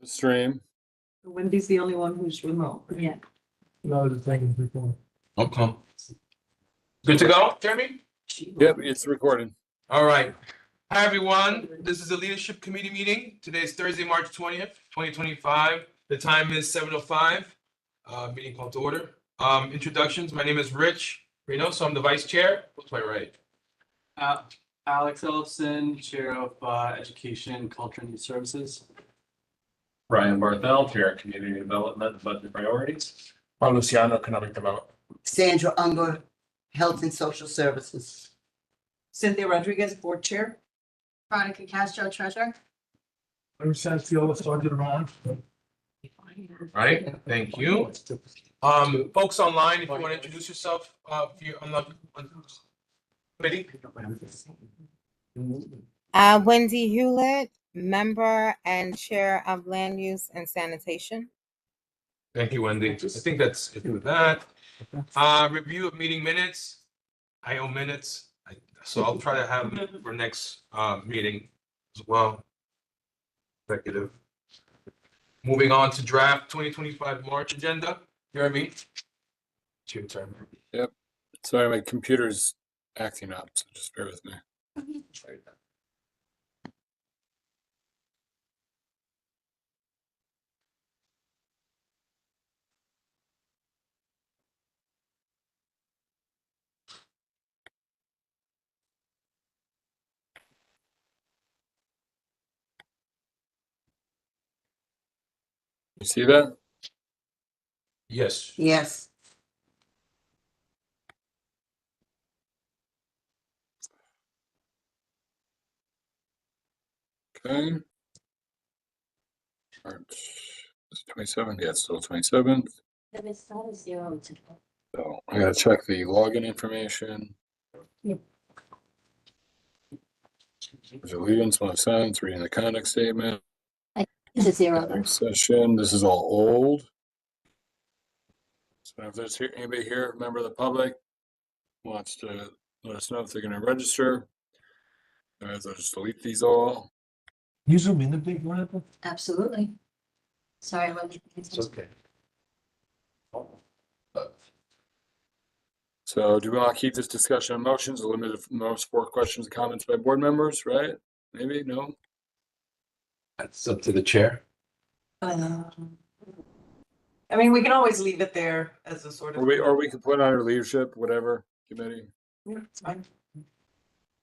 stream. Wendy's the only one who's remote. Yeah. No, the thing is before. Okay. Good to go, Jeremy? Yep, it's recorded. All right. Hi, everyone. This is the Leadership Committee meeting. Today is Thursday, March 20th, 2025. The time is 7:05. Meeting called to order. Introductions. My name is Rich Reynoso. I'm the vice chair. What's my right? Alex Ellison, Chair of Education, Culture and Youth Services. Brian Barthel, Chair of Community Development, Budget Priorities. Luciano, Economic Development. Sandra Unger, Health and Social Services. Cynthia Rodriguez, board chair. Veronica Castro, treasurer. I'm Sanfiola, Sergeant of Arms. Right. Thank you. Folks online, if you want to introduce yourself, if you're on the committee. Wendy Hewlett, member and chair of Land Use and Sanitation. Thank you, Wendy. I think that's it with that. Review of meeting minutes. I owe minutes, so I'll try to have them for next meeting as well. Executive. Moving on to draft 2025 March agenda. Jeremy, it's your turn. Sorry, my computer's acting up, so just bear with me. You see that? Yes. Yes. Okay. March 27th. Yeah, it's still 27th. It's not a zero. So I gotta check the login information. Yep. There's allegiance, one sense, reading the conduct statement. It's a zero. Next session. This is all old. So if there's anybody here, member of the public, wants to let us know if they're gonna register. Otherwise, I'll just delete these all. You zoom in a bit, one. Absolutely. Sorry, Wendy. It's okay. So do we want to keep this discussion on motions, a limited most 4 questions and comments by board members, right? Maybe, no? That's up to the chair. I mean, we can always leave it there as a sort of. Or we could put on our leadership, whatever committee. Yeah, it's fine.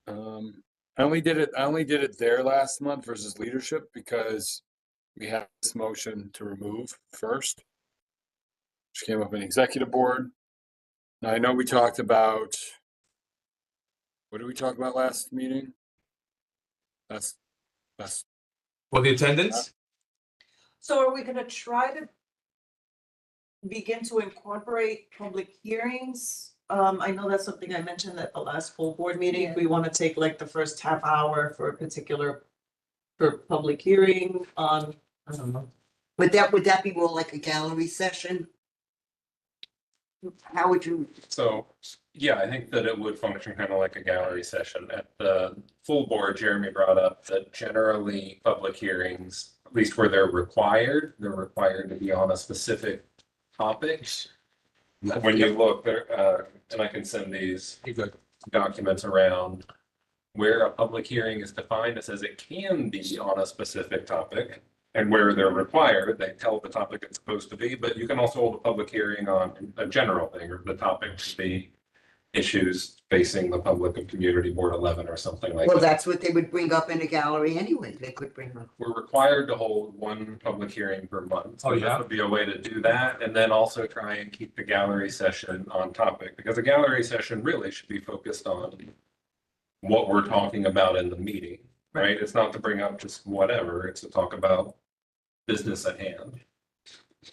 I only did it there last month versus leadership because we had this motion to remove first, which came up in executive board. Now I know we talked about, what did we talk about last meeting? That's For the attendance? So are we gonna try to begin to incorporate public hearings? I know that's something I mentioned at the last full board meeting. Yeah. We want to take like the first half hour for a particular for public hearing on, I don't know. Would that be more like a gallery session? How would you, So, yeah, I think that it would function kind of like a gallery session. At the full board, Jeremy brought up that generally public hearings, at least where they're required to be on a specific topic. When you look there, and I can send these documents around where a public hearing is defined, it says it can be on a specific topic. And where they're required, they tell the topic it's supposed to be, but you can also hold a public hearing on a general thing, or the topic could be issues facing the public of Community Board 11 or something like well, that. that's what they would bring up in a gallery anyway. They could bring up. We're required to hold one public hearing per month. So Oh, yeah? this would be a way to do that, and then also try and keep the gallery session on topic, because a gallery session really should be focused on what we're talking about in the meeting, right? It's not to bring up just whatever, it's to talk about business at hand.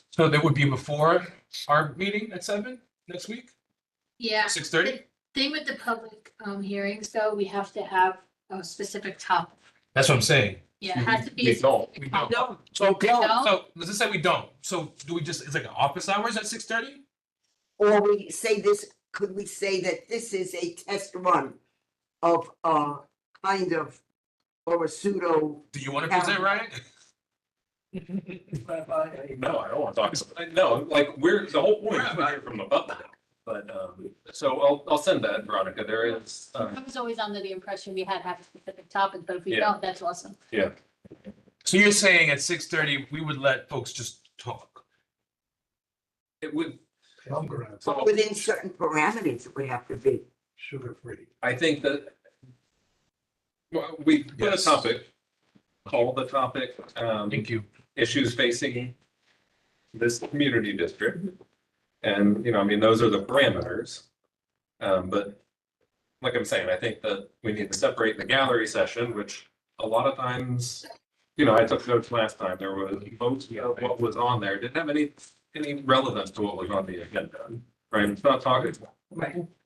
So that would be before our meeting at 7 next week, Yeah. 6:30? Thing with the public hearings, though, we have to have a specific topic. That's what I'm saying. Yeah, it has to be. We a don't. specific We topic. don't. So, don't? so let's just say we don't. So do we just, it's like office hours at 6:30? Or we say this, could we say that this is a test run of kind of, or a pseudo, Do you want to present, Ryan? No, I don't want to talk. No, like the whole point is to hear from the public. But, so I'll send that, Veronica. There is, I was always under the impression we had to have a specific topic, but if we Yeah. don't, that's awesome. yeah. So you're saying at 6:30, we would let folks just talk? It would, But within certain parameters, it would have to be. Sugar free. I think that well, we put a Yes. topic, call the topic, Thank you. issues facing this community district. And, I mean, those are the parameters. But like I'm saying, I think that we need to separate the gallery session, which a lot of times, I took notes last time, there was most of what was on there, didn't have any relevance to what was on the agenda. Right? It's not talking,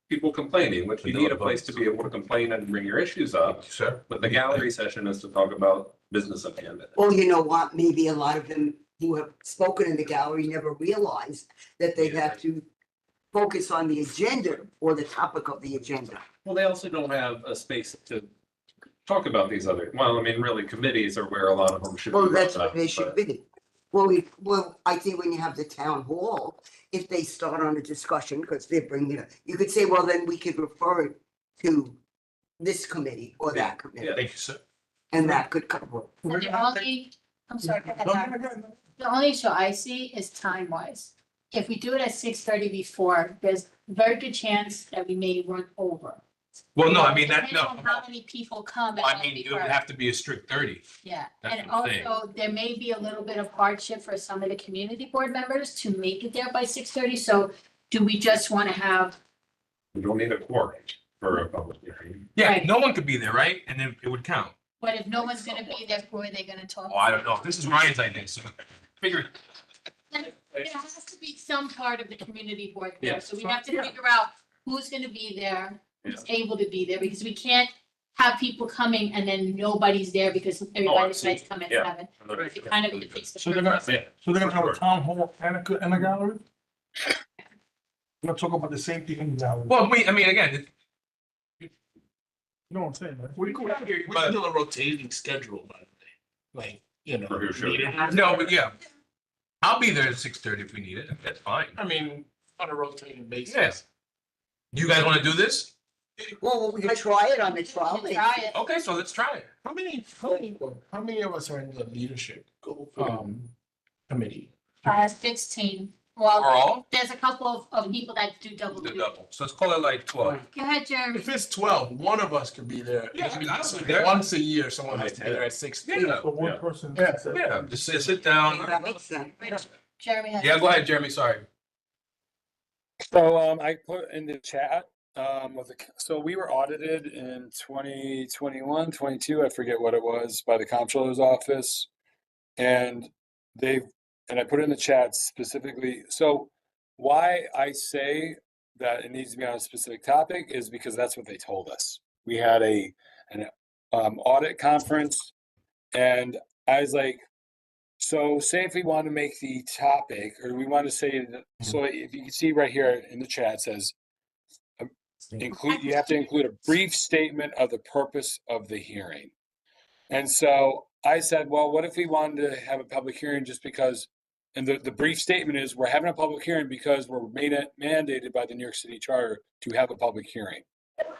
people complaining, which you need a place to be able to complain and bring your issues up. Sir? But the gallery session is to talk about business at hand. Or you know what, maybe a lot of them who have spoken in the gallery never realized that they have to focus on the agenda or the topic of the agenda. Well, they also don't have a space to talk about these other, well, I mean, really committees are where a lot of them should be. Well, that's brought what they up, should but- be. Well, I think when you have the town hall, if they start on a discussion, because they're bringing it, you could say, well, then we could refer it to this committee or that committee, Yeah. Thank you, sir. and that could cover. And the only, I'm sorry, go ahead, Aaron. The only issue I see is time wise. If we do it at 6:30 before, there's a very good chance that we may run over. Well, no, I mean, that, Depending no. on how many people come. it I might mean, be it would hard. have to be a strict 30. Yeah, That's and what I'm saying. also there may be a little bit of hardship for some of the community board members to make it there by 6:30. So do we just want to have, We don't need a quorum for a public hearing. Yeah, Right. no one could be there, right? And then it would count. but if no one's gonna be there, who are they gonna talk? Oh, I don't know. This is Ryan's idea, so figure. There has to be some part of the community board Yeah. there, so we have to figure out who's gonna be there, who's able to be there, because we can't have people coming and then nobody's there because everybody decides to come at Yeah. 7. It kind of defeats the So they're gonna, purpose. so they're gonna have a town hall and a gallery? We're gonna talk about the same thing in the gallery. Well, I mean, again, You know what I'm saying, right? we could hear you, We but can do a rotating schedule, by the way. Like, For who should. no, but yeah. I'll be there at 6:30 if we need it. That's fine. I mean, on a rotating basis. Yes. You guys want to do this? Well, we could try it on the trial basis. Try it. Okay, so let's try it. How many of us are in the leadership committee? 16. We're Well, all there's a couple of people that do double the duty. double. So let's call it like 12. Go ahead, Jeremy. If it's 12, one of us could be there. Yeah, I mean, I'll be there. Once a year, someone has to be there at 6. Yeah. For one Yeah. person. Yeah, just sit down. That makes sense. Jeremy has. Yeah, go ahead, Jeremy. Sorry. So, I put in the chat, so we were audited in 2021, 22, I forget what it was, by the comptroller's office. And I put in the chat specifically, so why I say that it needs to be on a specific topic is because that's what they told us. We had an audit conference, and I was like, so say if we want to make the topic, or we want to say that, so if you can see right here in the chat, it says, you have to include a brief statement of the purpose of the hearing. And so I said, well, what if we wanted to have a public hearing just because, and the brief statement is, we're having a public hearing because we're mandated by the New York City Charter to have a public hearing.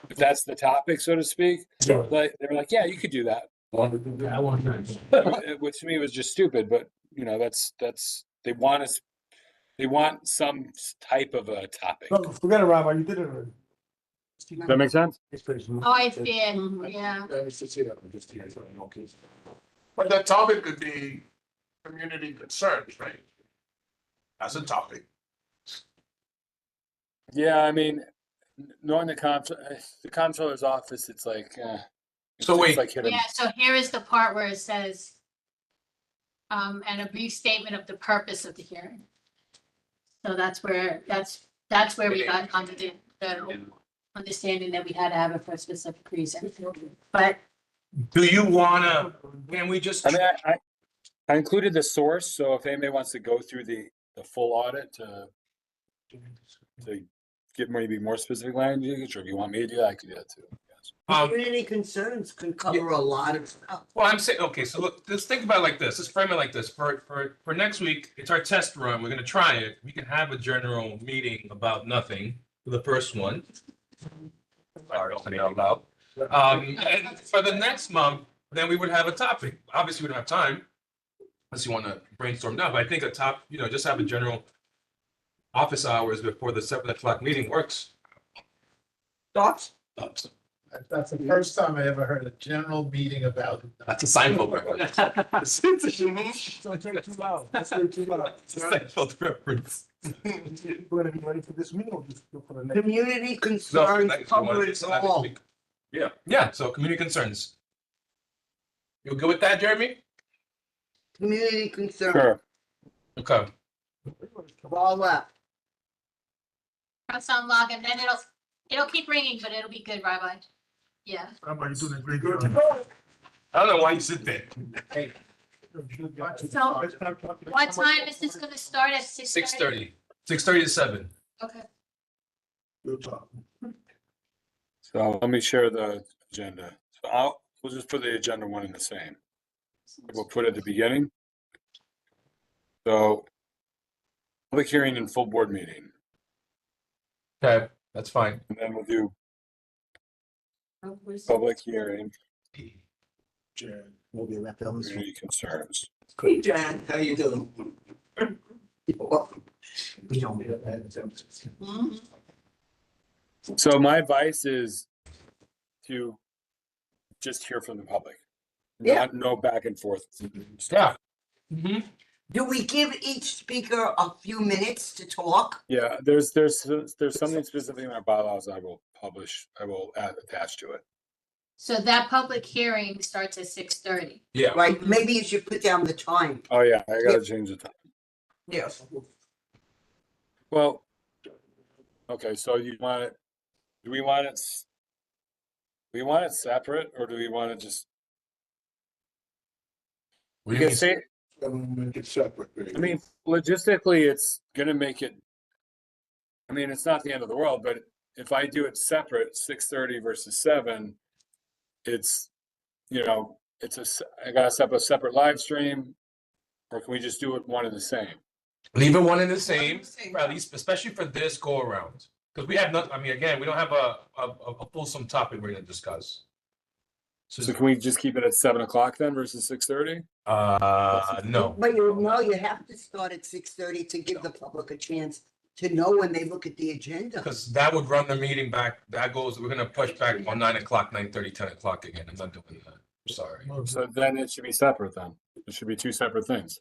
If that's the topic, so to speak, Sure. but they were like, yeah, you could do that. Yeah, I want that. Which to me was just stupid, but they want some type of a topic. No, forget it, Rabbi, you did it already. Does that make sense? Oh, I see it, yeah. But that topic could be community concerns, right? As a topic. Yeah, I mean, knowing the comptroller's office, it's like, So it's wait. like hit 'em. Yeah, so here is the part where it says, and a brief statement of the purpose of the hearing. So that's where we got onto the understanding that we had to have it for a specific reason. But Do you wanna, can we just? I mean, I included the source, so if anybody wants to go through the full audit to get maybe more specific language, or if you want me to do that, I could do that too. Community concerns can cover a lot of stuff. Well, I'm saying, okay, so look, let's think about it like this. Let's frame it like this. For next week, it's our test run. We're gonna try it. We can have a general meeting about nothing for the first one. And for the next month, then we would have a topic. Obviously, we don't have time. Unless you want to brainstorm now, but I think a top, just have a general office hours before the 7 o'clock meeting works. Thoughts? That's the first time I ever heard a general meeting about. That's a Seinfeld reference. So it's too loud. That's too loud. It's a Seinfeld reference. We're gonna be ready for this meeting or just go for the next? Community No, concerns next- you wanna cover do it that next all. week? Yeah, so community concerns. You good with that, Jeremy? Community concerns, Sure. Okay. all that. Press unlock and then it'll keep ringing, but it'll be good, Rabbi. Yeah. Somebody's doing a great job. I don't know why you sit there. So, what time is this gonna start at 6:30? 6:30 to 7. Okay. Good job. So let me share the agenda. So we'll just put the agenda one in the same. We'll put it at the beginning. So public hearing and full board meeting, Okay, that's fine. and then we'll do public hearing, Maybe left those. community concerns. Hey, Jan, how you doing? So my advice is to just hear from the public. Yeah. No back and forth. Yeah. Mm-hmm. Do we give each speaker a few minutes to talk? Yeah, there's something specific in our bylaws I will attach to it. So that public hearing starts at 6:30. Yeah. Right, maybe you should put down the time. Oh, yeah, I gotta change the time. Yes. Well, okay, so do we want it separate, or do we want to just, What you do you can say, Make it separate. I mean, logistically, it's gonna make it, I mean, it's not the end of the world, but if I do it separate, 6:30 versus 7, it's, I gotta set up a separate live stream, or can we just do it one and the same? Leave it one and the same, at least, especially for this go around. Because we have not, I mean, again, we don't have a fulsome topic we're gonna discuss. So can we just keep it at 7 o'clock then versus 6:30? No. But you have to start at 6:30 to give the public a chance to know when they look at the agenda. Because that would run the meeting back, we're gonna push back on 9 o'clock, 9:30, 10 o'clock again. I'm not doing that. I'm sorry. So then it should be separate then. It should be two separate things.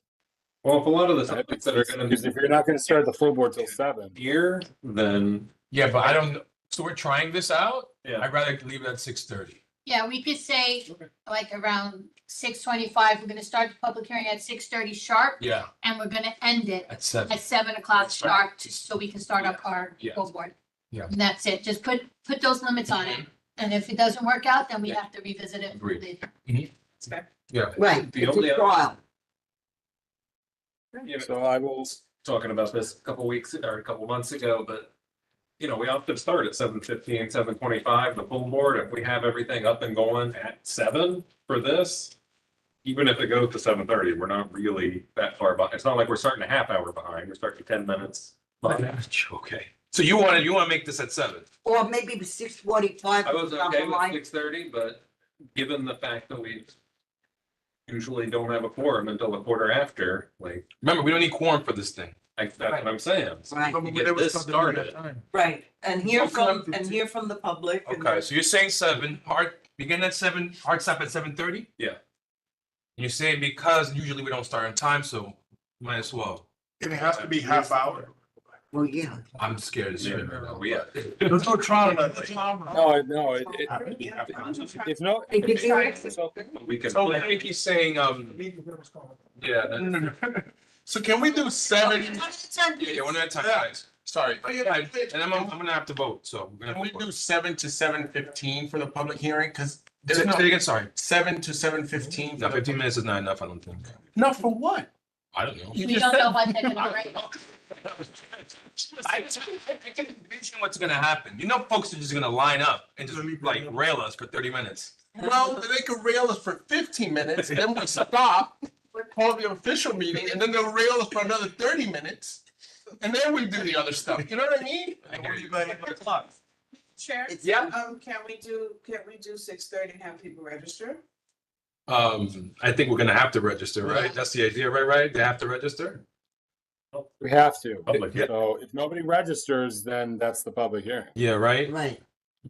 Well, if a lot of the topics that are gonna be Because if you're not gonna start the full board till 7, here, then, Yeah, but I don't, so we're trying this out. yeah. I'd rather leave it at 6:30. Yeah, we could say like around 6:25, we're gonna start the public hearing at 6:30 sharp, Yeah, and we're gonna end it at 7. at 7 o'clock sharp, so we can start up our Yeah. full board. Yeah. And that's it, just put those limits on it, and if it doesn't work out, then we Yeah. have to revisit it. Agreed. later. Yeah. Right, The it's only a other- trial. so I will, Talking about this a couple weeks or a couple months ago, but we often start at 7:15, 7:25, the full board. If we have everything up and going at 7 for this, even if it goes to 7:30, we're not really that far behind. It's not like we're starting a half hour behind. We're starting 10 minutes behind. Okay. So you wanna make this at 7? Or maybe 6:45. I was okay with compromise. 6:30, but given the fact that we usually don't have a quorum until a quarter after, like, Remember, we don't need quorum for this thing. that's what I'm saying. Right. To get this started. Right, and hear from the public. and Okay, so you're saying 7, begin at 7, hard stop at 7:30? Yeah. You're saying because usually we don't start on time, so might as well. And it has to be half hour. Well, yeah. I'm scared as Yeah, shit right now. yeah. There's no trauma. no, if no. Hey, did you- So- We can. So I think he's saying, yeah, So can we do 7? yeah, one at a time, guys. Sorry. And I'm gonna have to vote, so. we're gonna Can we have to do vote. 7 to 7:15 for the public hearing? Because Say it again, sorry. 7 to 7:15. No, 15 minutes is not enough, I don't think. No, for what? I don't know. We don't know what they're gonna write. I can envision what's gonna happen. You know, folks are just gonna line up and just like rail us for 30 minutes. Well, they could rail us for 15 minutes, and then we stop, call the official meeting, and then they'll rail us for another 30 minutes. And then we do the other stuff, you know what I mean? Chair? Yeah. Can we do 6:30 and have people register? I think we're gonna have to register, right? That's the idea, right? They have to register? We have to. Public, yeah. So if nobody registers, then that's the public hearing. Yeah, right? Right.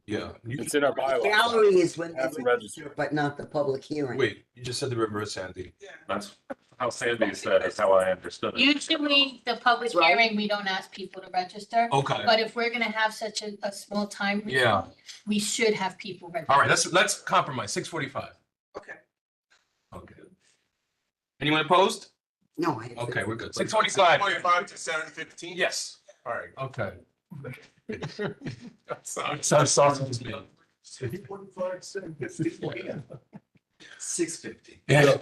Yeah. It's in our bylaws. Gallery is when they Have to register, register. but not the public hearing. Wait, you just said the reverse, Sandy. That's how Sandy said, is how I understood it. Usually, the public Right. hearing, we don't ask people to register, Okay. but if we're gonna have such a small time. Yeah. window, we should have people register. All right, let's compromise. 6:45. Okay. Okay. Anyone opposed? No. I. Okay, we're good. 6:45. 45 to 7:15? Yes. All right. Okay. Sorry. So sorry. 6:50. Yeah.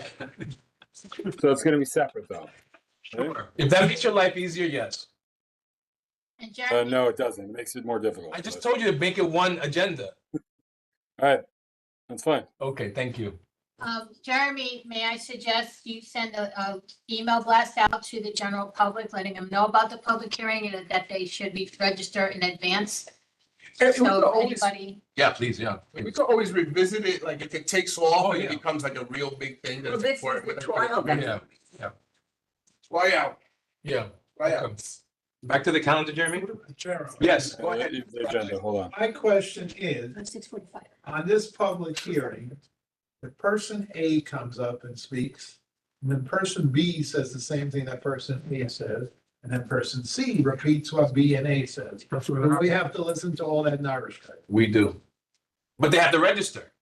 So it's gonna be separate though. right? If that makes your life easier, yes. And Jeremy, No, it doesn't. It makes it more difficult. I just but- told you to make it one agenda. All right, that's fine. Okay, thank you. Jeremy, may I suggest you send a email blast out to the general public, letting them know about the public hearing and that they should be registered in advance? And we could So always, anybody, Yeah, please, yeah. we could always revisit it, like if it takes off Oh, and yeah. it becomes like a real big thing. Well, That's this is important. the trial. Yeah, Try out, yeah. try Okay. out. Back to the calendar, Jeremy? Chair, Yes. Go ahead. The agenda, hold on. my question is, 6:45. on this public hearing, if person A comes up and speaks, and then person B says the same thing that person A says, and then person C repeats what B and A says. Do we have to listen to all that in Irish code? We do. But they have to register.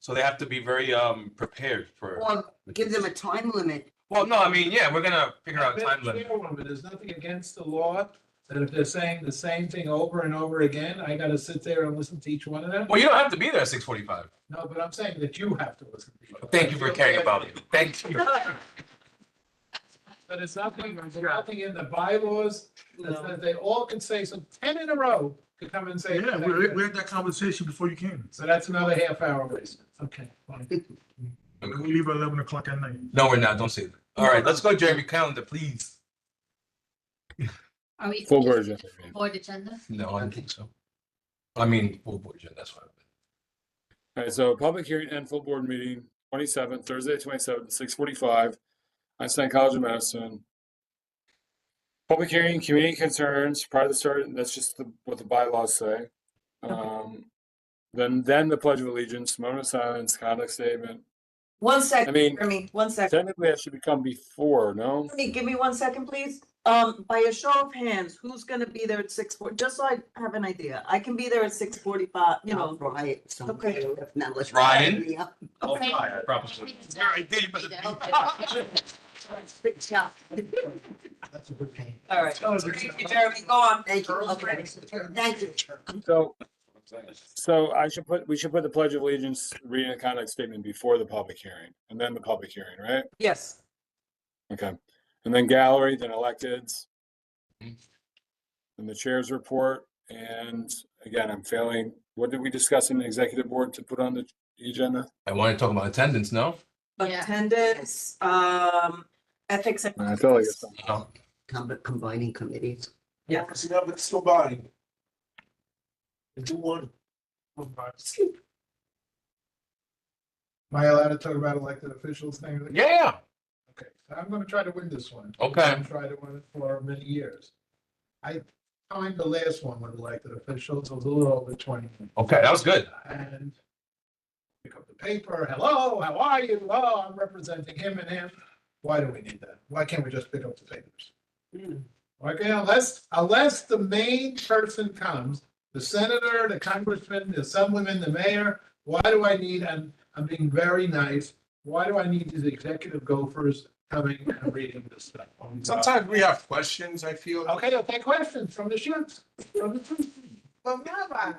So they have to be very prepared for. Or give them a time limit. Well, no, I mean, yeah, we're gonna figure out time limit. Chairwoman, there's nothing against the law that if they're saying the same thing over and over again, I gotta sit there and listen to each one of them? Well, you don't have to be there at 6:45. No, but I'm saying that you have to listen to each one. Thank you for caring about me. Thank you. But there's nothing in the bylaws that says they all can say, so 10 in a row to come and say. Yeah, we had that conversation before you came. So that's another half hour wasted. Okay, fine. We leave at 11 o'clock at night. No, we're not. Don't say that. All right, let's go, Jeremy. Calendar, please. Are we? Full version. Board agenda? No, I don't think so. I mean, full board agenda, that's fine. All right, so public hearing and full board meeting, 27th, Thursday, 27th, 6:45, Einstein College of Medicine. Public hearing, community concerns, prior to the start, that's just what the bylaws say. Then the Pledge of Allegiance, moment of silence, conduct statement. 1 I second, mean, Jeremy, 1 second. technically that should become before, no? Jeremy, give me 1 second, please. By a show of hands, who's gonna be there at 6:40, just so I have an idea. I can be there at 6:45, you know. Right. So Okay. if not, let's. Ryan? Yeah. Okay. I probably. Big job. That's a good point. All right. Thank you, Jeremy, go on. Thank you. Okay. Thank you. So we should put the Pledge of Allegiance, reading a conduct statement before the public hearing, and then the public hearing, right? Yes. Okay, and then gallery, then electeds. And the chair's report, and again, I'm failing, what did we discuss in the executive board to put on the agenda? I want to talk about attendance, no? Yeah. Attendance, ethics and. I feel like it's. No. Combining committees. Yeah. See, now it's still body. Do one. Am I allowed to talk about elected officials things? Yeah, Okay, so I'm gonna try to win this one. Okay. I've tried to win it for many years. I timed the last one with elected officials, it was a little over 20 minutes. okay, that was good. And pick up the paper, hello, how are you? Oh, I'm representing him and him. Why do we need that? Why can't we just pick up the papers? Okay, unless the main person comes, the senator, the congressman, the assemblyman, the mayor, why do I need, and I'm being very nice, why do I need these executive gophers coming and reading this stuff? Sometimes we have questions, I feel. Okay, I'll take questions from the shoots, from the truth. But Rabbi,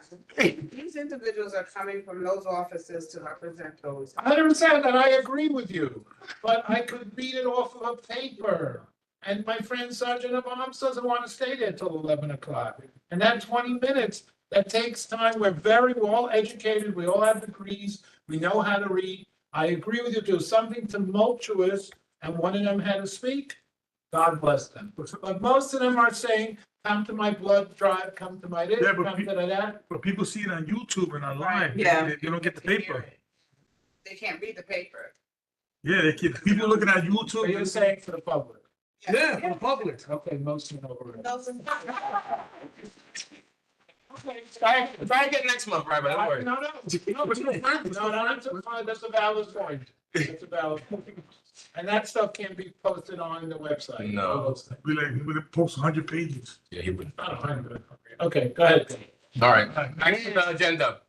these individuals are coming from those offices to represent those. 100%, and I agree with you, but I could read it off of a paper. And my friend Sergeant of Arms doesn't want to stay there till 11 o'clock. And that 20 minutes, that takes time. We're all educated. We all have degrees. We know how to read. I agree with you. Do something tumultuous, and one of them had to speak. God bless them. But most of them are saying, come to my blood drive, come to my this, Yeah, but come to that. But people see it on YouTube and online. Yeah. They don't get the paper. They can't read the paper. Yeah, people looking at So YouTube. you're saying for the public. Yeah, for the public. Okay, most of them over. Okay, try again next month, right? Don't worry. No, that's a valid point. That's a valid point. And that stuff can't be posted on the website. No. All those things. We post 100 pages. Yeah, he would. Not 100. Okay, go ahead. All right, next on the agenda.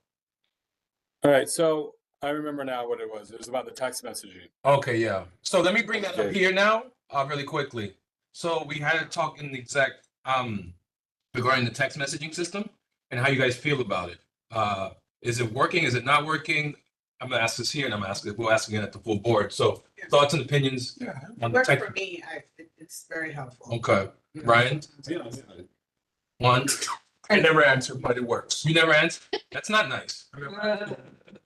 All right, so I remember now what it was. It was about the text messaging. Okay, yeah. So let me bring that up here now, really quickly. So we had a talk in the exec, regarding the text messaging system and how you guys feel about it. Is it working? Is it not working? I'm gonna ask this here and we'll ask again at the full board. So thoughts and opinions on the Works text. for me, it's very helpful. Okay, Brian? One, I never answer, but it works. you never answer? That's not nice.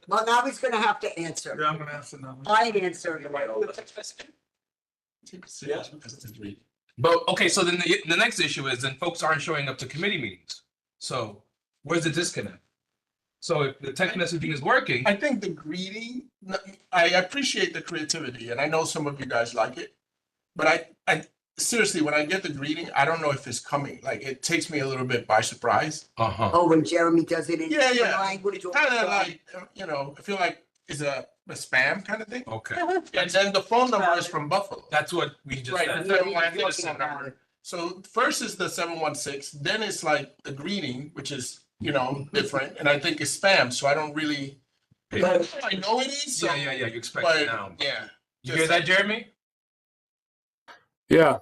Well, now he's gonna have to answer. Yeah, I'm gonna answer now. I answered. But, okay, so then the next issue is then folks aren't showing up to committee meetings. So where's the disconnect? So if the text messaging is working, I think the greeting, I appreciate the creativity, and I know some of you guys like it. But I seriously, when I get the greeting, I don't know if it's coming. Like, it takes me a little bit by surprise. uh-huh. Oh, when Jeremy does it in Yeah, different yeah. language. or- Kind of like, I feel like it's a spam kind of thing. Okay, And then the phone number is from Buffalo. that's what we just Right, said. the Yeah, 716 yeah, yeah. number. So first is the 716, then it's like the greeting, which is, different, and I think it's spam, so I don't really. But I know it is, so, Yeah, you expect it but, now. yeah. You hear that, Jeremy? Yeah,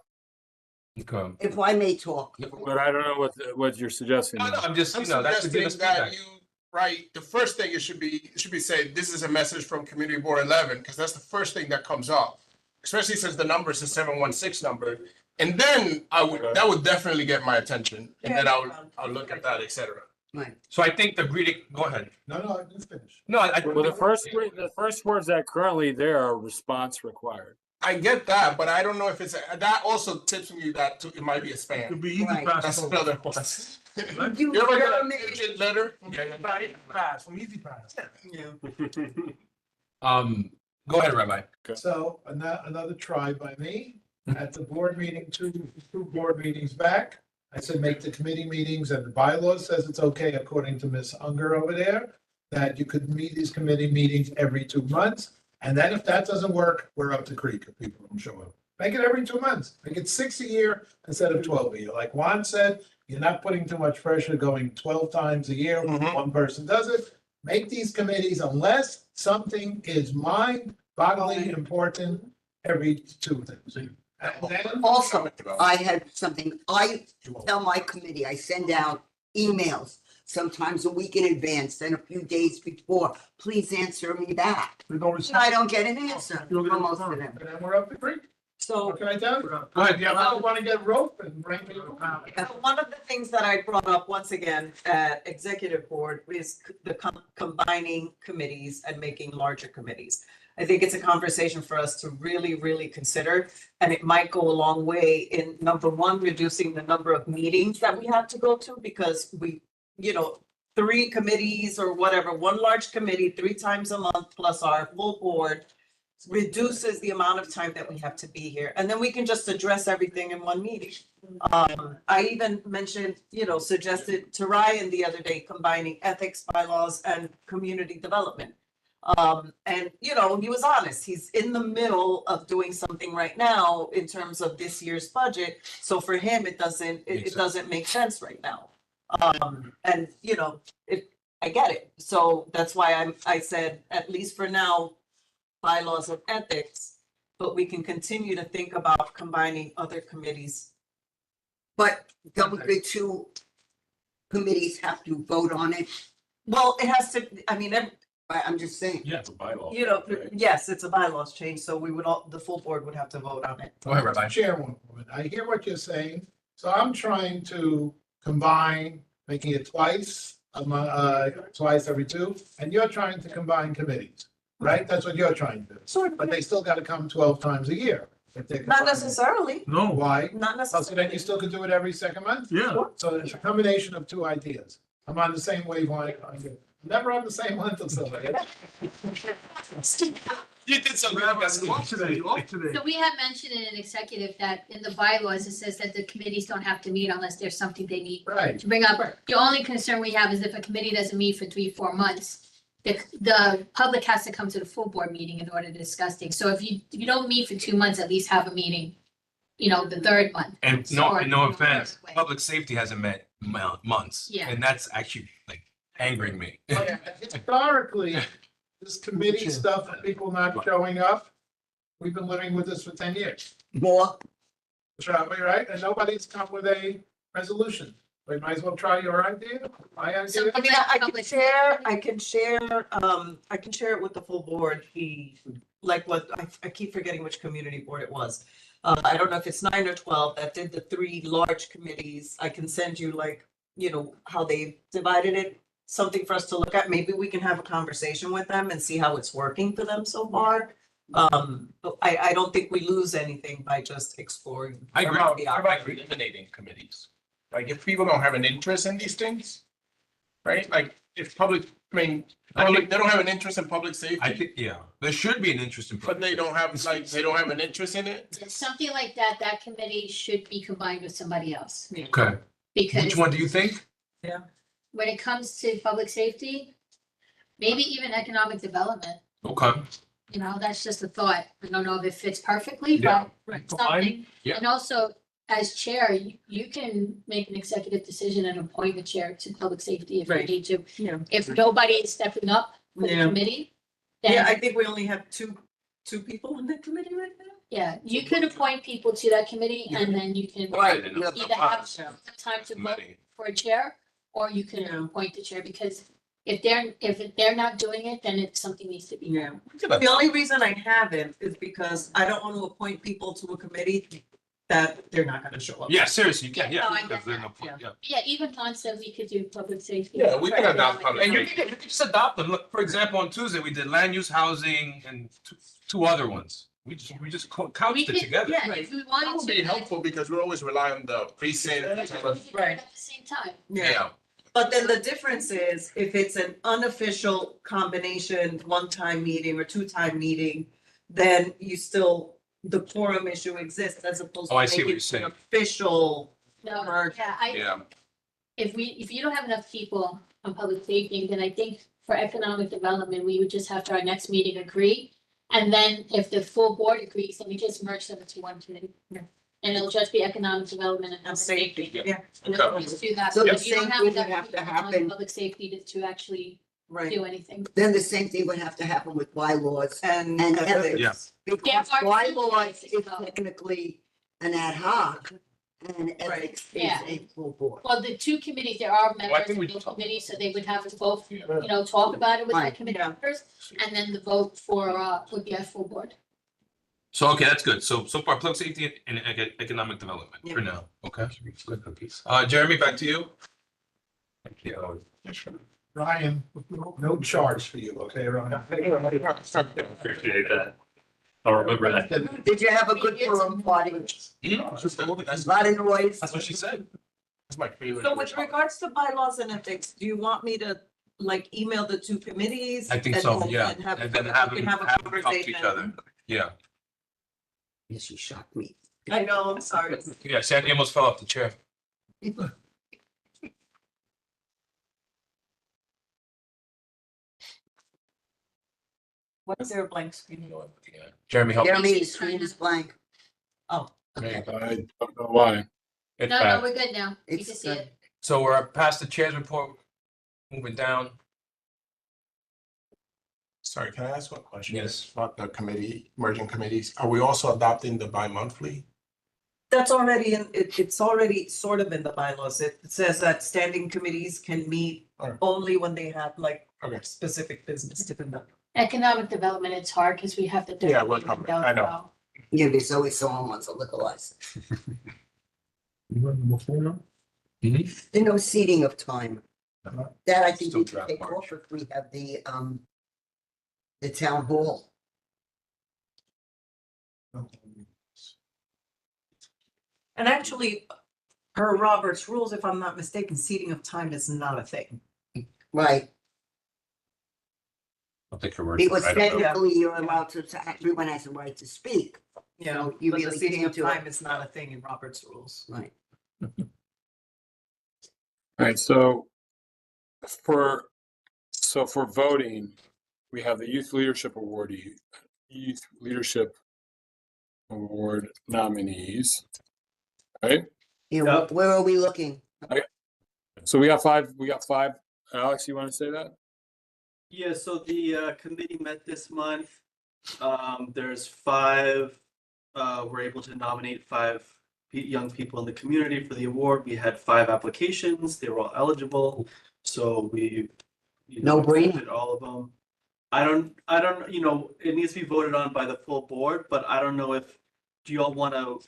Okay. If I may talk. but I don't know what you're suggesting. No, now. I'm just, I'm that's to give us suggesting that feedback. you, right, the first thing it should be said, this is a message from Community Board 11, because that's the first thing that comes up. Especially since the number is a 716 number, and then that would definitely get my attention, and then I'll look at that, et cetera. Right. So I think the greeting, go ahead. No, let's finish. No, Well, the first words that currently there are response required. I get that, but I don't know if it's, that also tips me that it might be a It spam. could be easy Right. pass. That's over. another one. You, You ever get Jeremy, a digit letter? Pass, from easy pass. Go ahead, Rabbi. So another try by me at the board meeting, two board meetings back. I said, make the committee meetings, and the bylaw says it's okay, according to Ms. Unger over there, that you could meet these committee meetings every 2 months. And then if that doesn't work, we're up the creek if people don't show up. Make it every 2 months. Make it 6 a year instead of 12 a year. Like Juan said, you're not putting too much pressure going 12 times a year. Mhm. One person does it. Make these committees, unless something is mind-boggling important, every 2 things. And then also, I had something, I tell my committee, I send out emails, sometimes a week in advance, then a few days before, please answer me back. We don't And receive. I don't get an answer You don't get from a most of response. them. And then we're up the creek. So What can I tell you? Go ahead. Yeah, I don't want to get rope and bring people. one of the things that I brought up once again at executive board is the combining committees and making larger committees. I think it's a conversation for us to really, really consider, and it might go a long way in, number one, reducing the number of meetings that we have to go to, because we, 3 committees or whatever, one large committee 3 times a month plus our full board reduces the amount of time that we have to be here. And then we can just address everything in one meeting. I even mentioned, suggested to Ryan the other day, combining ethics bylaws and community development. And, he was honest. He's in the middle of doing something right now in terms of this year's budget. So for him, it doesn't make sense right now. And, I get it. So that's why I said, at least for now, bylaws of ethics, but we can continue to think about combining other committees. But the two committees have to vote on it? Well, it has to, I mean, I'm just saying. Yeah, it's a bylaw. you know, yes, it's a bylaws change, so we would all, the full board would have to vote on it. Go ahead, Rabbi. Chairwoman, I hear what you're saying, so I'm trying to combine, making it twice every two, and you're trying to combine committees, right? That's what you're trying to do. Sure. But they still gotta come 12 times a year. if they're Not combined. necessarily, No, Why? not Oh, so necessarily. then you still could do it every second month? yeah. So it's a combination of two ideas. I'm on the same wavelength. I'm never on the same length of somebody. You did some. Off today, off today. So we have mentioned in an executive that in the bylaws, it says that the committees don't have to meet unless there's something they need Right. to bring up. The only concern we have is if a committee doesn't meet for 3-4 months, the public has to come to the full board meeting in order to discuss things. So if you don't meet for 2 months, at least have a meeting, the third month. And Sorry, no no offense, way. public safety hasn't met months. Yeah. And that's actually like angering me. Historically, this committee stuff, and people not showing up, we've been living with this for 10 years. More, Probably, right? And nobody's come with a resolution. We might as well try your idea, my So idea. I mean, I can Public- share, I can share it with the full board, I keep forgetting which community board it was. I don't know if it's 9 or 12 that did the 3 large committees. I can send you how they divided it, something for us to look at. Maybe we can have a conversation with them and see how it's working for them so far. But I don't think we lose anything by just exploring. I agree. How about eliminating committees? Like, if people don't have an interest in these things, right? Like, if public, they don't have an interest in public I safety, think, yeah, there should be an interest in. but they don't have, they don't have an interest in it. Something like that committee should be combined with somebody else. Okay, Because which one do you think? when it comes to public safety, maybe even economic development, Okay, that's just a thought. I don't know if it fits perfectly, Yeah. but Combine, something. yeah. And also, as chair, you can make an executive decision and appoint the chair to public safety if you Right. need to. Yeah. If nobody is stepping up for the Yeah. committee, Yeah, I then, think we only have two people on that committee right now. yeah, you can appoint people to that committee and then you can right, and you have either have Yeah. some time to vote Committee. for a chair, or you can Yeah. appoint the chair, because if they're not doing it, then it's something needs to be. Yeah. The only reason I haven't is because I don't want to appoint people to a committee that they're not gonna show up. Yeah, seriously, you can, No, I yeah. get There's no that, point, yeah. Yeah, even concept, we could do public safety. Yeah, we can adopt public And you can just adopt them. Look, for example, on Tuesday, we did land use, housing, and two other ones. We just We couched it could, together. yeah, if we That wanted would to. be then helpful because we're always relying on the precinct. we could do it Right. At the same time. Yeah, but then the difference is if it's an unofficial combination, one-time meeting or two-time meeting, then the quorum issue exists as opposed Oh, to I see what making you're saying. an official. No, Merge. yeah, Yeah, if you don't have enough people on public safety, then I think for economic development, we would just have to our next meeting agree. And then if the full board agrees, then we just merge them into one committee. Yeah. And it'll just be economic development and And public safety, safety. yeah, And it'll just do that. So the If you don't same thing would enough have to people on happen- Public safety to actually right. do anything. then the same thing would have to happen with bylaws. And And ethics. Yeah. Because There are two bylaws ways, is though. technically an ad hoc and ethics is Yeah. a full board. Well, the two committees, there are members think of we the talked- committee, so they would have to both, talk about it with the Right. committee Yeah. members. And then the vote would be a full board. so, okay, that's good. So far, public safety and economic development for Yeah. now, okay? Jeremy, back to you. Thank you. Ryan, no charge for you, okay, Ryan? Appreciate that. I'll remember that. Did you have a good forum party? That's Lot of noise? what she said. That's my favorite. So with regards to bylaws and ethics, do you want me to email the two committees? I think and- so, yeah. And have, And then we have can them have a talk to each conversation. other. Yeah, Yes, you shocked me. I know, I'm sorry. yeah, Sandy almost fell off the chair. Why is there a blank screen? Jeremy, help me. Jeremy, the screen is blank. Oh, I don't know why. It's No, bad. we're good now. You It's can see good. it. So we're past the chair's report, moving down. Sorry, can I ask one question? Yes. About the committee, merging committees, are we also adopting the bi-monthly? That's already it's already sort of in the bylaws. It says that standing committees can meet Alright. only when they have like Okay. specific business to conduct. Economic development, it's hard because we have to. Yeah, we're covered. I know. Yeah, there's always someone wants a liquor license. There's no seating of time. That I think Still we can draft take March. off if we have the town hall. And actually, per Robert's rules, if I'm not mistaken, seating of time is not a thing. Right, I'll take your word. because for it. I don't know. technically you're allowed to, everyone has a right to speak. You know, So you but the really seating of can't do it. time is not a thing in Robert's rules. Right. Alright, so for voting, we have the Youth Leadership Award nominees. Right? Yeah, Yep. where are we looking? So we got five. Alex, you want to say that? Yeah, so the committee met this month. There's five, we're able to nominate five young people in the community for the award. We had 5 applications. They were all eligible. So we No brainer. accepted all of them. I don't, it needs to be voted on by the full board, but I don't know do you all want to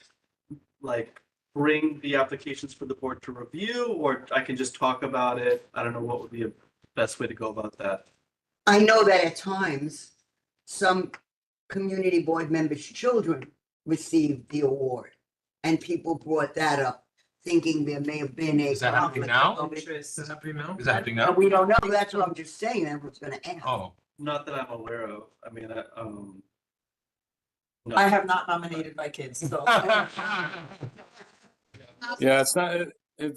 like bring the applications for the board to review, or I can just talk about it? I don't know what would be a best way to go about that. I know that at times, some community board members' children received the award. And people brought that up, thinking there may have been a. Is that happening conflict now? of interest. Is that happening now? And we don't know, that's what I'm just saying, I was gonna ask. Oh, Not that I'm aware of. I mean, no. I have not nominated my kids, so. Yeah, it's not.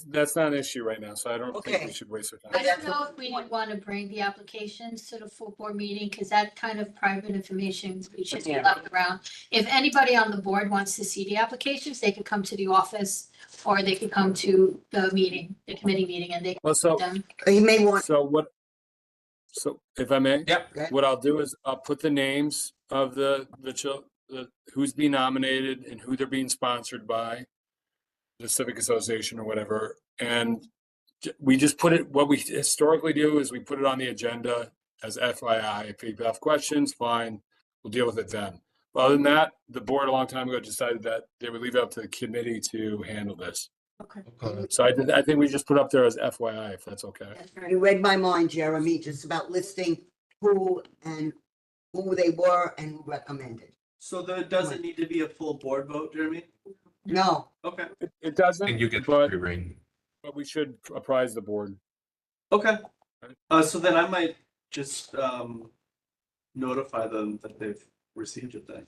That's not an issue right now, so I don't think Okay. we should waste our I time. don't know if we would want to bring the applications to the full board meeting, because that kind of private information we should be Yeah. left around. If anybody on the board wants to see the applications, they could come to the office, or they could come to the meeting, the committee meeting, and they Well, so can. You may want, what? So if I may, Yep. what I'll do is I'll put the names of the who's being nominated and who they're being sponsored by, the Civic Association or whatever, and we just put it. What we historically do is we put it on the agenda as FYI. If people have questions, fine, we'll deal with it then. But other than that, the board a long time ago decided that they would leave it up to the committee to handle this. Okay. So I think we just put up there as FYI, if that's okay. you read my mind, Jeremy, just about listing who they were and who recommended. So there doesn't need to be a full board vote, Jeremy? No, Okay, It doesn't, and you get but free reign. we should apprise the board. okay. So then I might just notify them that they've received it then.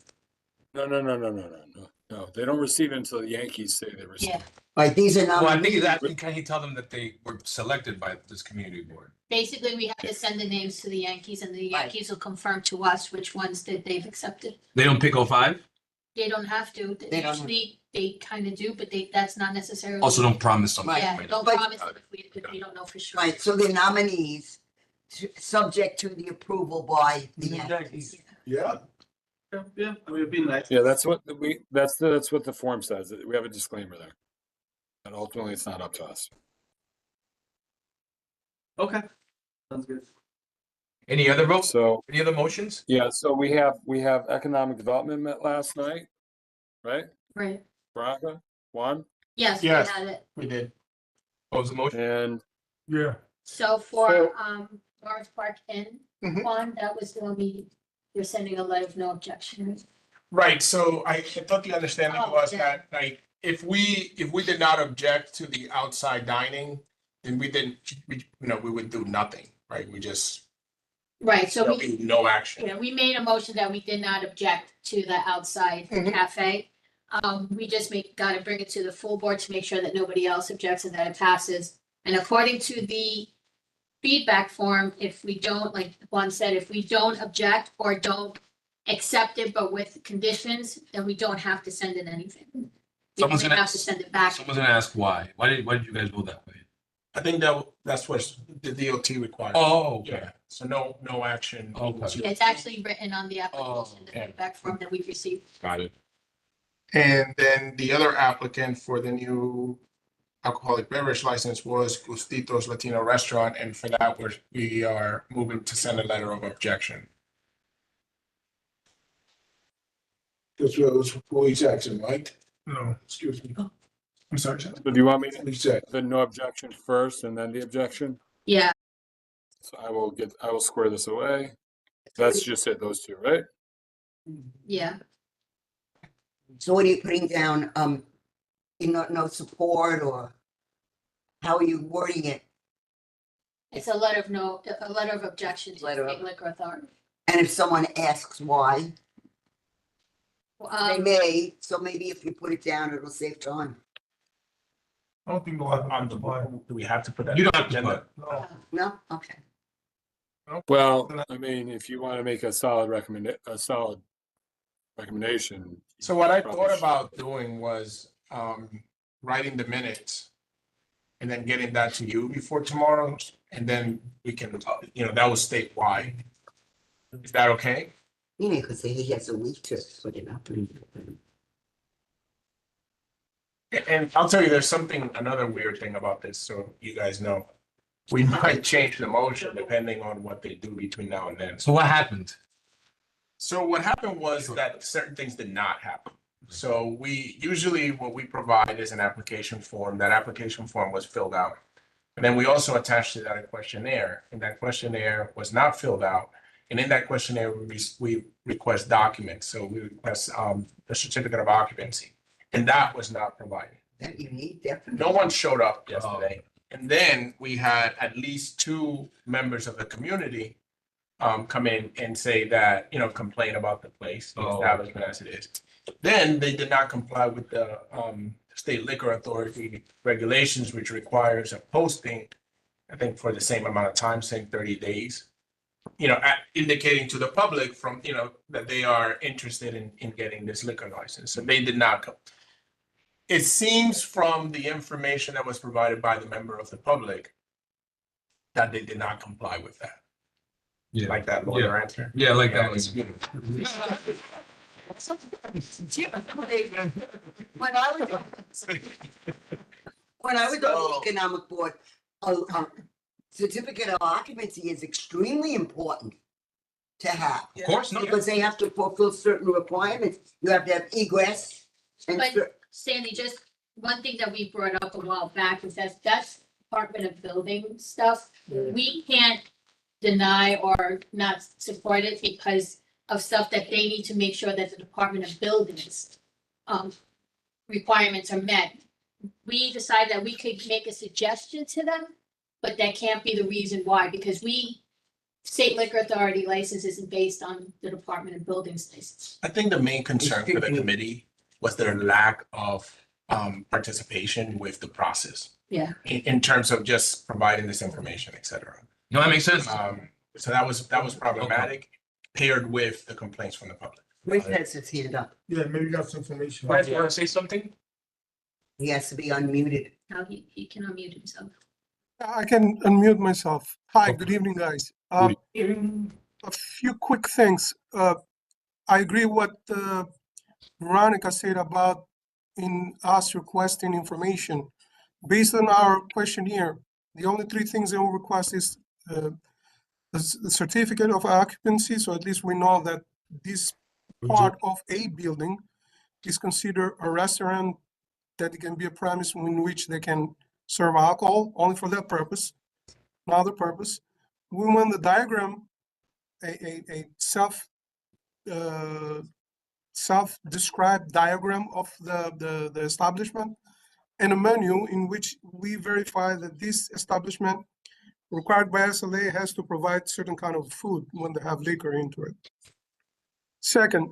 No, they don't receive it until the Yankees say they receive Yeah, it. right, these are Well, I think nominees. he's asking, can he tell them that they were selected by this community board? basically, we have to send the names to the Yankees, and the Right. Yankees will confirm to us which ones that they've accepted. They don't pick 05? They don't have to, They don't have- usually they kind of do, but that's not necessarily. Also, don't promise something. Right. Yeah, Right. don't But- promise it if we don't know for sure. Right, so the nominees, subject to the approval by the Yankees. Yeah. Yeah, I mean, it'd be nice. Yeah, that's what that's what the form says. We have a disclaimer there. And ultimately, it's not up to us. Okay, sounds good. Any other votes? So, Any other motions? yeah, so we have economic development met last night, right? Right, Veronica, Juan, yes, we Yes. had it. We did. What was the motion? and Yeah. So for, So- Lawrence Park Inn, Mhm. one, that was the only, you're sending a letter of no objection. Right, so I thought the understanding Oh, was yeah. that, like, if we did not object to the outside dining, then we would do nothing, right? We just, Right, so there'll we, be no action. yeah, we made a motion that we did not object to the outside Mhm. cafe. We just gotta bring it to the full board to make sure that nobody else objects and that it passes. And according to the feedback form, if we don't, like Juan said, if we don't object or don't accept it, but with conditions, then we don't have to send in anything. We Someone's don't gonna- have to send it back. Someone's gonna ask why. Why did you guys go that way? I think that's what the DOT requires. Oh, okay. Yeah, so no action. Okay. It's actually written on the application, the yeah. feedback form that we've received. Got it. And then the other applicant for the new alcoholic beverage license was Gustitos Latino Restaurant, and for that, we are moving to send a letter of objection. This was Louis Jackson, right? No, excuse me. I'm sorry. So do you want me to Louis Jackson. the no objection first and then the objection? Yeah, So I will square this away. That's just it, those two, right? yeah. So what are you putting down? No support, or how are you wording it? It's a letter of objection to the Letter of- State Liquor Authority. And if someone asks why, they Um, may, so maybe if you put it down, it'll save time. I don't think we'll have on the Do we have to put that? You don't have to agenda? put. No. No? Okay. Well, I mean, if you want to make a solid recommendation. So what I probably thought should. about doing was writing the minutes and then getting that to you before tomorrow, and then we can, that will state why. Is that okay? You know, because he has a week to put it up. And I'll tell you, there's another weird thing about this, so you guys know. We might change the motion depending on what they do between now and then. So what happened? So what happened was that certain things did not happen. So what we provide is an application form. That application form was filled out. And then we also attached to that a questionnaire, and that questionnaire was not filled out. And in that questionnaire, we request documents. So we request the certificate of occupancy, and that was not provided. That you need, definitely. No one showed up yesterday. And then we had at least 2 members of the community come in and say that, complain about the place, the establishment as it is. Then they did not comply with the State Liquor Authority regulations, which requires a posting, I think for the same amount of time, saying 30 days, indicating to the public from, that they are interested in getting this liquor license. And they did not come. It seems from the information that was provided by the member of the public that they did not comply with that. Yeah. Like that lawyer answer. Yeah, like that. When I was on the economic board, a certificate of occupancy is extremely important to have. Of course, no. Because they have to fulfill certain requirements. You have to have egress and But Sandy, just one thing that we brought up a while back is that's Department of Building stuff. We can't deny or not support it because of stuff that they need to make sure that the Department of Buildings requirements are met. We decided that we could make a suggestion to them, but that can't be the reason why, because State Liquor Authority license isn't based on the Department of Buildings license. I think the main concern for the committee was their lack of participation with the process. Yeah. In terms of just providing this information, et cetera. No, that makes sense. So that was problematic, paired with the complaints from the public. Rick has his hand up. Yeah, maybe you got some information. Brad, you want to say something? He has to be unmuted. How he can unmute himself. I can unmute myself. Hi, good evening, guys. A few quick things. I agree what Veronica said about in us requesting information. Based on our questionnaire, the only 3 things they will request is the certificate of occupancy, so at least we know that this part of a building is considered a restaurant, that it can be a premise in which they can serve alcohol only for that purpose, no other purpose. We want the diagram, a self-described diagram of the establishment, and a menu in which we verify that this establishment required by SLA has to provide certain kind of food when they have liquor into it. Second,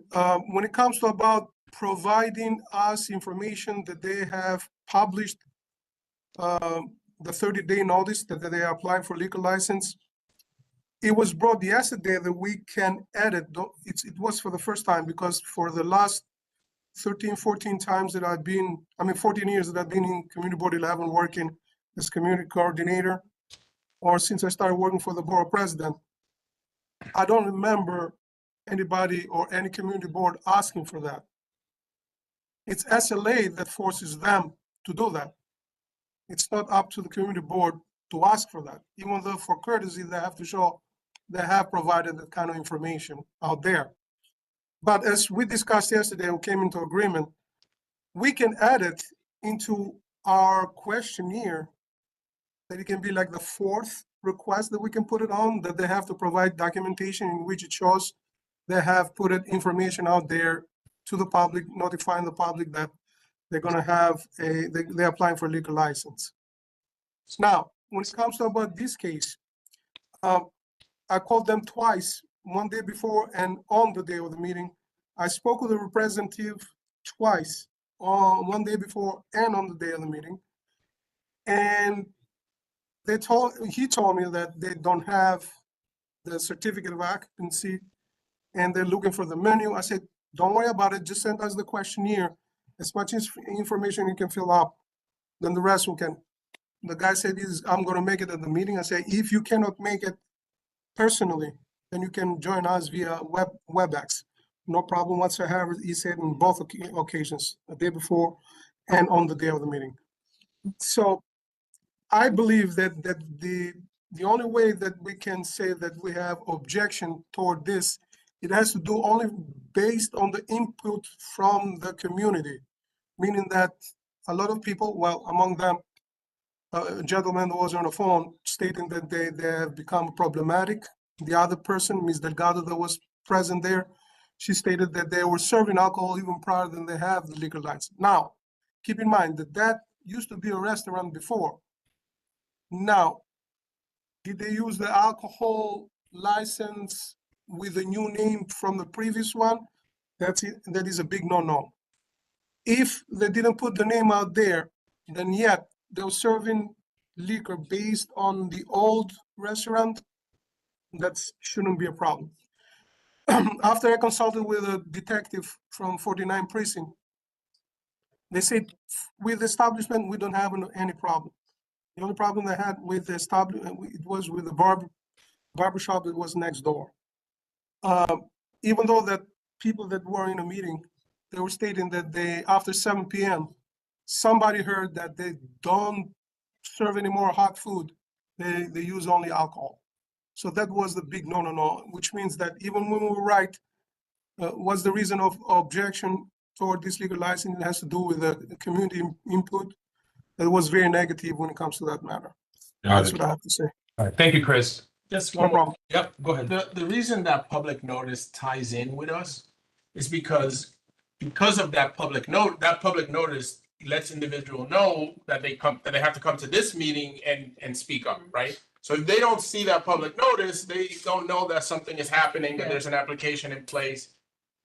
when it comes to about providing us information that they have published the 30-day notice that they are applying for liquor license, it was brought yesterday that we can edit. It was for the first time, because for the last 13, 14 times that 14 years that I've been in Community Board 11 working as community coordinator, or since I started working for the borough president, I don't remember anybody or any community board asking for that. It's SLA that forces them to do that. It's not up to the community board to ask for that, even though for courtesy, they have to show they have provided that kind of information out there. But as we discussed yesterday, we came into agreement, we can add it into our questionnaire, that it can be like the fourth request that we can put it on, that they have to provide documentation in which it shows they have put it information out there to the public, notifying the public that they're gonna have they're applying for a liquor license. Now, when it comes to about this case, I called them twice, one day before and on the day of the meeting. I spoke with the representative twice, on one day before and on the day of the meeting. And he told me that they don't have the certificate of occupancy and they're looking for the menu. I said, don't worry about it, just send us the questionnaire. As much information you can fill up, then the rest we can. The guy said, I'm gonna make it at the meeting. I said, if you cannot make it personally, then you can join us via WebEx. No problem whatsoever, he said on both occasions, the day before and on the day of the meeting. So I believe that the only way that we can say that we have objection toward this, it has to do only based on the input from the community, meaning that a lot of people, well, among them, a gentleman that was on the phone stating that they have become problematic. The other person, Ms. Delgado, that was present there, she stated that they were serving alcohol even prior than they have the liquor license. Now, keep in mind that that used to be a restaurant before. Now, did they use the alcohol license with a new name from the previous one? That is a big no-no. If they didn't put the name out there, then yet they were serving liquor based on the old restaurant, that shouldn't be a problem. After I consulted with a detective from 49 Precinct, they said, with the establishment, we don't have any problem. The only problem they had with the establishment, it was with the barbershop that was next door. Even though that people that were in a meeting, they were stating that after 7 p.m., somebody heard that they don't serve any more hot food. They use only alcohol. So that was the big no, which means that even when we were right, what's the reason of objection toward this legal license? It has to do with the community input. That was very negative when it comes to that matter. That's what I have to say. All right, thank you, Chris. Just No one more. problem. Yep, go ahead. The reason that public notice ties in with us is because of that public notice lets individual know that they have to come to this meeting and speak up, right? So if they don't see that public notice, they don't know that something is happening, that there's an application in place,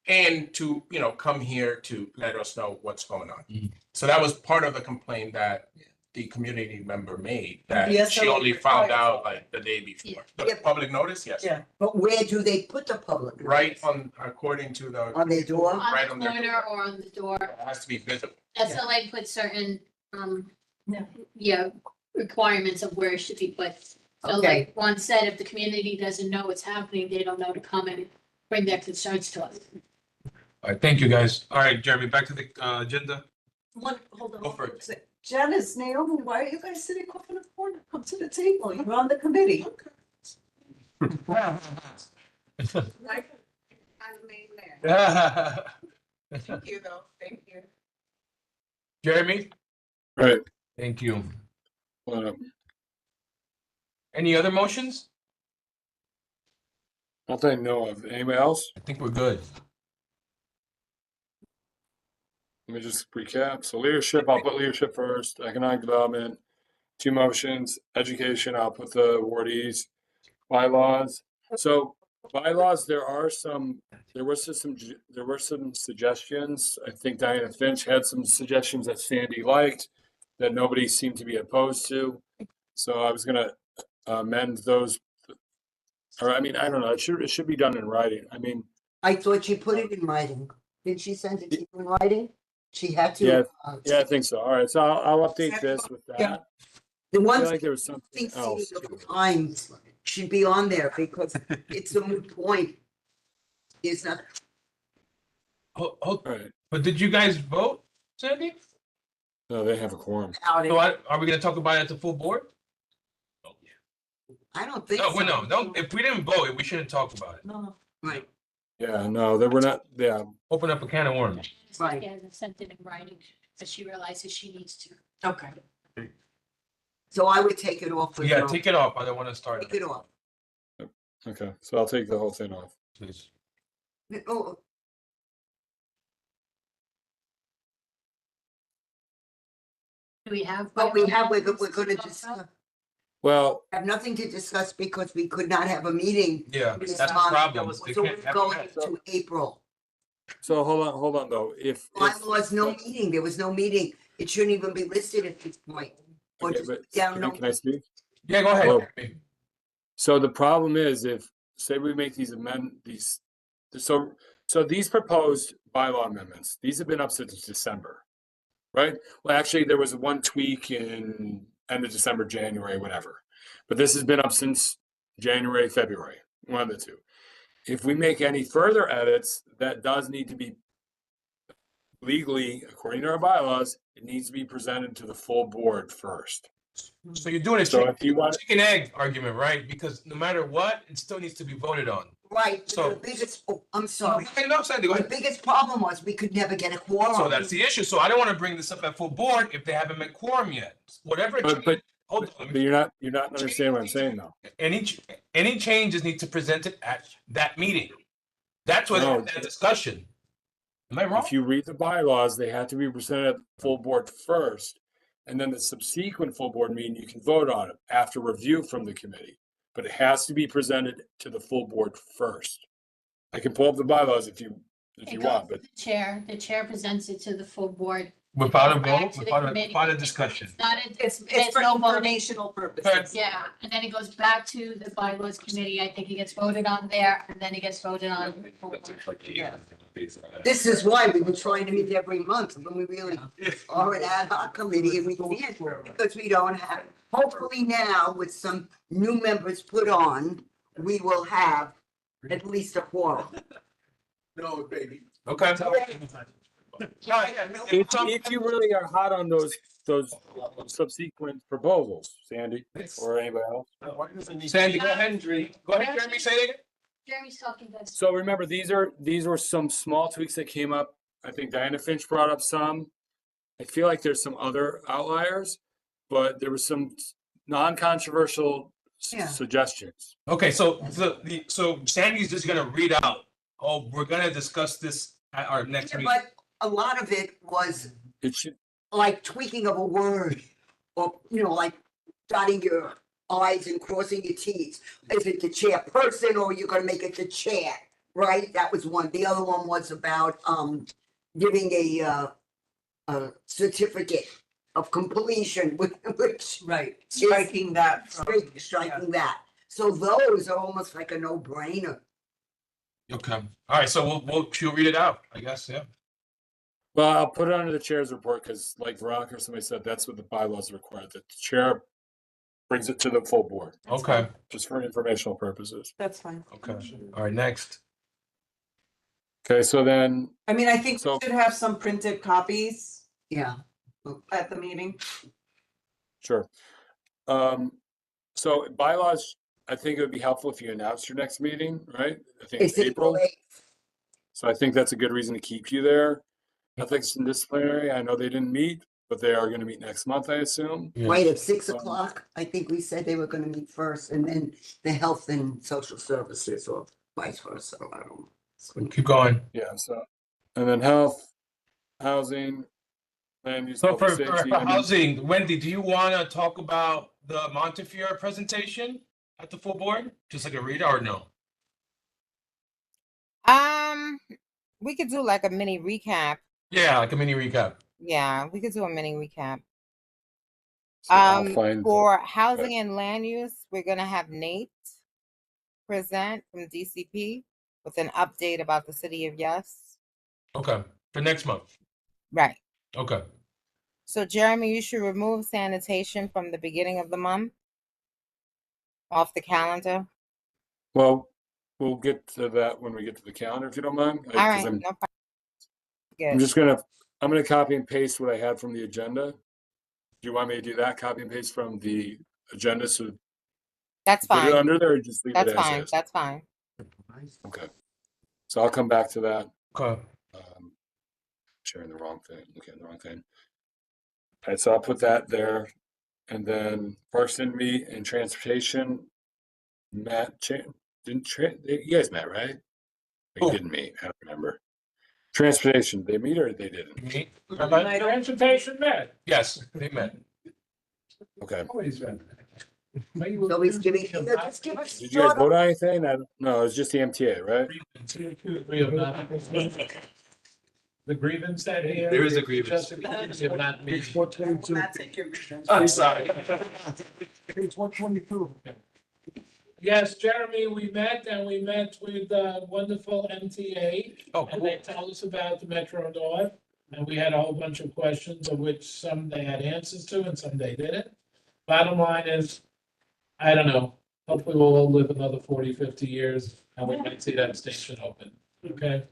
and to, come here to let us know what's going on. Mhm. So that was part of the complaint that the community member made, that Yes, she so- only found out like the day before. The Yeah. public notice, yes. Yeah. But where do they put the public? notice? Right according to the, On their door? On Right the on their corner or on the door. it has to be visible. SLA puts certain, requirements of where it should be put. So Okay. like one said, if the community doesn't know what's happening, they don't know to come and bring their concerns to us. All right, thank you, guys. All right, Jeremy, back to the agenda. Hold on. Go for it. Janice, Naomi, why are you guys sitting off in the corner? Come to the table. You're on the committee. I'm main man. Thank you, though. Thank you. Jeremy, Right. thank you. Not Any other motions? that I know of. Anybody else? I think we're good. Let me just recap. So leadership, I'll put leadership first. Economic development, 2 motions. Education, I'll put the awardees. Bylaws. So bylaws, there were some suggestions. I think Diana Finch had some suggestions that Sandy liked that nobody seemed to be opposed to. So I was gonna amend those. Or I mean, I don't know. It should be done in writing. I mean, I thought she put it in writing. Did she send it to you in writing? She had to. Yeah, yeah, I think so. All right, so I'll update this with that. The I one feel like there was something thing else. times should be on there because it's a moot point. It's not, Hold, All right. but did you guys vote? Sandy? No, they have a quorum. So are we gonna talk about it at the full board? I don't think No, so. no, no. If we didn't vote, we shouldn't talk about it. No, Right, Yeah, no, they were not, yeah, Open up a can of worms. Right. Yeah, and sent it in writing, but she realizes she needs to. okay. so I would take it off. Yeah, take it off. I don't want to start. Take it off. okay, so I'll take the whole thing off. Please. Oh, Do we have? but we have, we're bylaws gonna to talk discuss, about? Well, have nothing to discuss because we could not have a meeting. Yeah, this that's the month. problem. They So can't we're have going that. to April. so hold on though, if. Bylaws, no meeting, there was no meeting, it shouldn't even be listed at this point. Or Okay, just but down, no, can I speak? Yeah, go Hello. ahead. So the problem is if, say we make so these proposed bylaw amendments, these have been up since December, right? Well, actually, there was one tweak in end of December, January, whatever. But this has been up since January, February, one of the two. If we make any further edits, that does need to be legally, according to our bylaws, it needs to be presented to the full board first. So you're doing a So if you want, chicken egg argument, right? Because no matter what, it still needs to be voted on. right, So- the biggest, oh, I'm sorry. Hey, no, Sandy, go The ahead. biggest problem was we could never get a quorum. So that's the issue. So I don't want to bring this up at full board if they haven't met quorum yet. Whatever. but Hold on. you're not understanding what I'm saying though. Any changes need to present it at that meeting. That's where they have that discussion. Am I wrong? If you read the bylaws, they have to be presented at the full board first. And then the subsequent full board meeting, you can vote on it after review from the committee. But it has to be presented to the full board first. I can pull up the bylaws if you want, but The chair presents it to the full board. Without a Back vote, to the without committee. a discussion. It's not, It's there's for no voting. informational purposes. Yeah, and then it goes back to the bylaws committee. I think it gets voted on there, and then it gets voted on. This is why we were trying to meet every month when we really are an ad hoc committee and we can't because we don't have. Hopefully now with some new members put on, we will have at least a quorum. No, baby. Okay. if you really are hot on those subsequent proposals, Sandy, or anybody else. Sandy, go ahead. Go ahead, Jeremy, say it again. Jeremy's talking about. So remember, these were some small tweaks that came up. I think Diana Finch brought up some. I feel like there's some other outliers, but there was some non-controversial Yeah. suggestions. Okay, so so Sandy's just gonna read out, oh, we're gonna discuss this at our next meeting. But a lot of it was It should, like tweaking of a word or, like dotting your i's and crossing your t's. Is it the chairperson or you're gonna make it the chair, right? That was one. The other one was about, giving a certificate of completion, which Right, striking that from. striking that. So those are almost like a no-brainer. Okay, all right, so she'll read it out, I guess, yeah. well, I'll put it under the chair's report because like Veronica or somebody said, that's what the bylaws require, that the chair brings it to the full board, Okay, just for informational purposes. That's fine. okay, all right, next. Okay, so then, I mean, I think we So- should have some printed copies Yeah. at the meeting. sure. So bylaws, I think it would be helpful if you announce your next meeting, right? I think It's it's April. April 8th. So I think that's a good reason to keep you there. Ethics and disciplinary, I know they didn't meet, but they are gonna meet next month, I assume. Yeah. Right, at 6 Um, o'clock, I think we said they were gonna meet first, and then the health and social services, or vice versa, I don't know. Keep going. Yeah, so, and then health, housing, land use. So public for safety, I mean, housing, Wendy, do you wanna talk about the Montefiore presentation at the full board? Just like a reader or no? We could do like a mini recap. Yeah, like a mini recap. Yeah, we could do a mini recap. so I'll find- For housing and land use, we're gonna have Nate present from DCP with an update about the city of Yes. Okay, for next month. Right. Okay. So Jeremy, you should remove sanitation from the beginning of the month off the calendar. Well, we'll get to that when we get to the calendar, if you don't mind. All right, I'm no problem. I'm Good. just gonna I'm gonna copy and paste what I had from the agenda. Do you want me to do that? Copy and paste from the agenda, so That's put it fine. under there or just leave it That's as fine. is? That's fine. Okay. So I'll come back to that. Okay. Sharing the wrong thing, looking at the wrong thing. All right, so I'll put that there. And then Parks and Meet and Transportation, you guys met, right? Or you didn't meet, I don't remember. Transportation, they meet or they didn't? Me? Transportation met. Yes, they met. Okay. Always met. Nobody's giving, just give us. Did you guys vote on anything? No, it was just the MTA, right? The grievance that here. There is a grievance. If not me. I'm sorry. Page 122. Yes, Jeremy, we met with wonderful MTA. Oh, And they told us about the Metro North. And we had a whole bunch of questions, of which some they had answers to and some they didn't. Bottom line is, I don't know, hopefully we'll all live another 40, 50 years and we might see that station open, okay?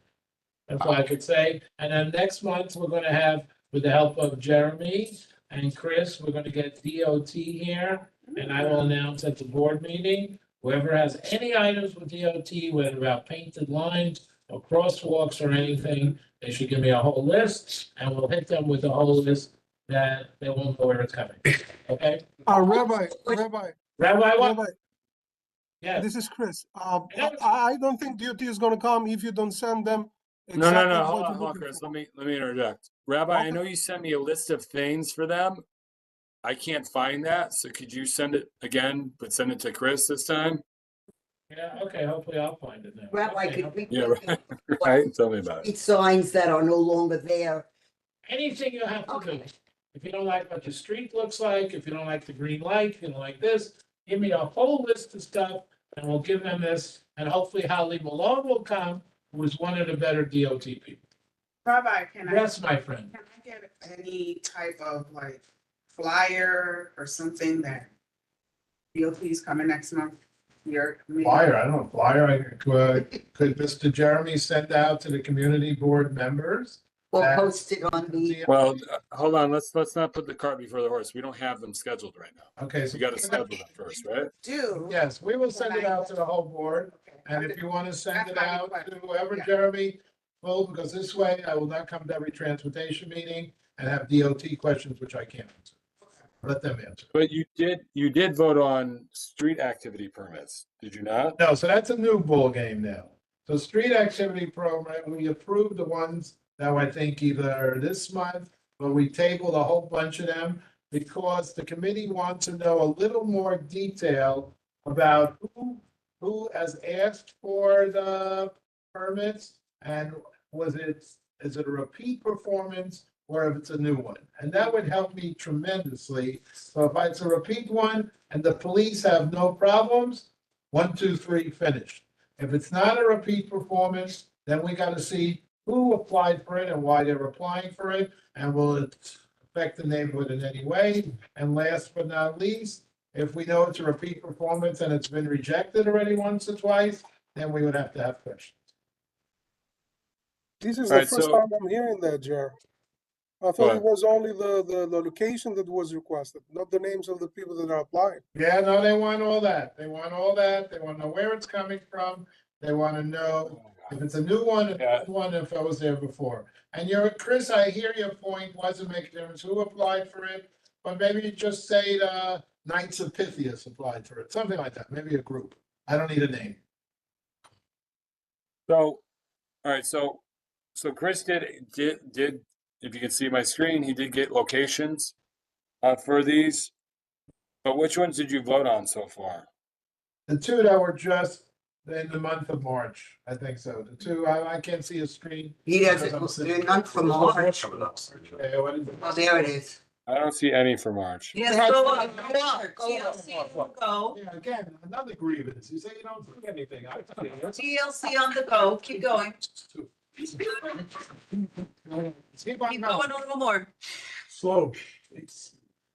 That's all I could say. And then next month, we're gonna have, with the help of Jeremy and Chris, we're gonna get DOT here. And I will announce at the board meeting, whoever has any items with DOT, whether about painted lines or crosswalks or anything, they should give me a whole list and we'll hit them with the whole list that they won't know where it's coming, okay? Rabbi, Rabbi, what? Rabbi, Yeah. this is Chris. I don't think DOT is gonna come if you don't send them. No, exactly hold what on, you're looking Chris, for. let me interject. Rabbi, I know you sent me a list of things for them. I can't find that, so could you send it again, but send it to Chris this time? Yeah, okay, hopefully I'll find it now. Rabbi, Okay, could we? Yeah, right, right, tell me about it. Street signs that are no longer there. Anything you have to do. Okay. If you don't like what your street looks like, if you don't like the green light, if you don't like this, give me a whole list of stuff and we'll give them this. And hopefully Holly Malone will come, who is one of the better DOT people. Rabbi, can I? Yes, my friend. Can I get any type of like flyer or something that DOT's coming next month? Your Flyer, I don't know, flyer, could Mr. Jeremy send out to the community board members? Or post it on the, Well, hold on, let's not put the cart before the horse. We don't have them scheduled right now. Okay, So we gotta schedule them first, right? do. Yes, we will send it out to the whole board, and if you want to send it out to whoever, Jeremy, well, because this way I will not come to every transportation meeting and have DOT questions, which I can't answer. Let them answer. But you did vote on street activity permits, did you not? No, so that's a new ball game now. So street activity program, we approved the ones that I think either this month, but we tabled a whole bunch of them because the committee wants to know a little more detail about who has asked for the permits and is it a repeat performance or if it's a new one? And that would help me tremendously. So if it's a repeat one and the police have no problems, 1, 2, 3, finished. If it's not a repeat performance, then we gotta see who applied for it and why they're applying for it, and will it affect the neighborhood in any way? And last but not least, if we know it's a repeat performance and it's been rejected already once or twice, then we would have to have questions. This is Alright, the first so- time I'm hearing that, Jer. I thought it was only the location that was requested, not the names of the people that are applying. Yeah, no, they want all that. They want all that. They want to know where it's coming from. They want to know if it's a new one, if it's one, if I was there before. And Chris, I hear your point, doesn't make a difference who applied for it, but maybe you just say the Knights of Pythias applied for it, something like that, maybe a group. I don't need a name. So, all right, so Chris did, if you can see my screen, he did get locations for these. But which ones did you vote on so far? The two that were just in the month of March, I think so. The two, I can't see a screen. he doesn't, they're not from March. Okay, what is it? Oh, there it is. I don't see any for March. Yes, It has- go up, TLC on the go, Yeah, again, another grievance. You say you don't see anything. TLC on the go, keep going, Keep on keep going. going a little more. Slow.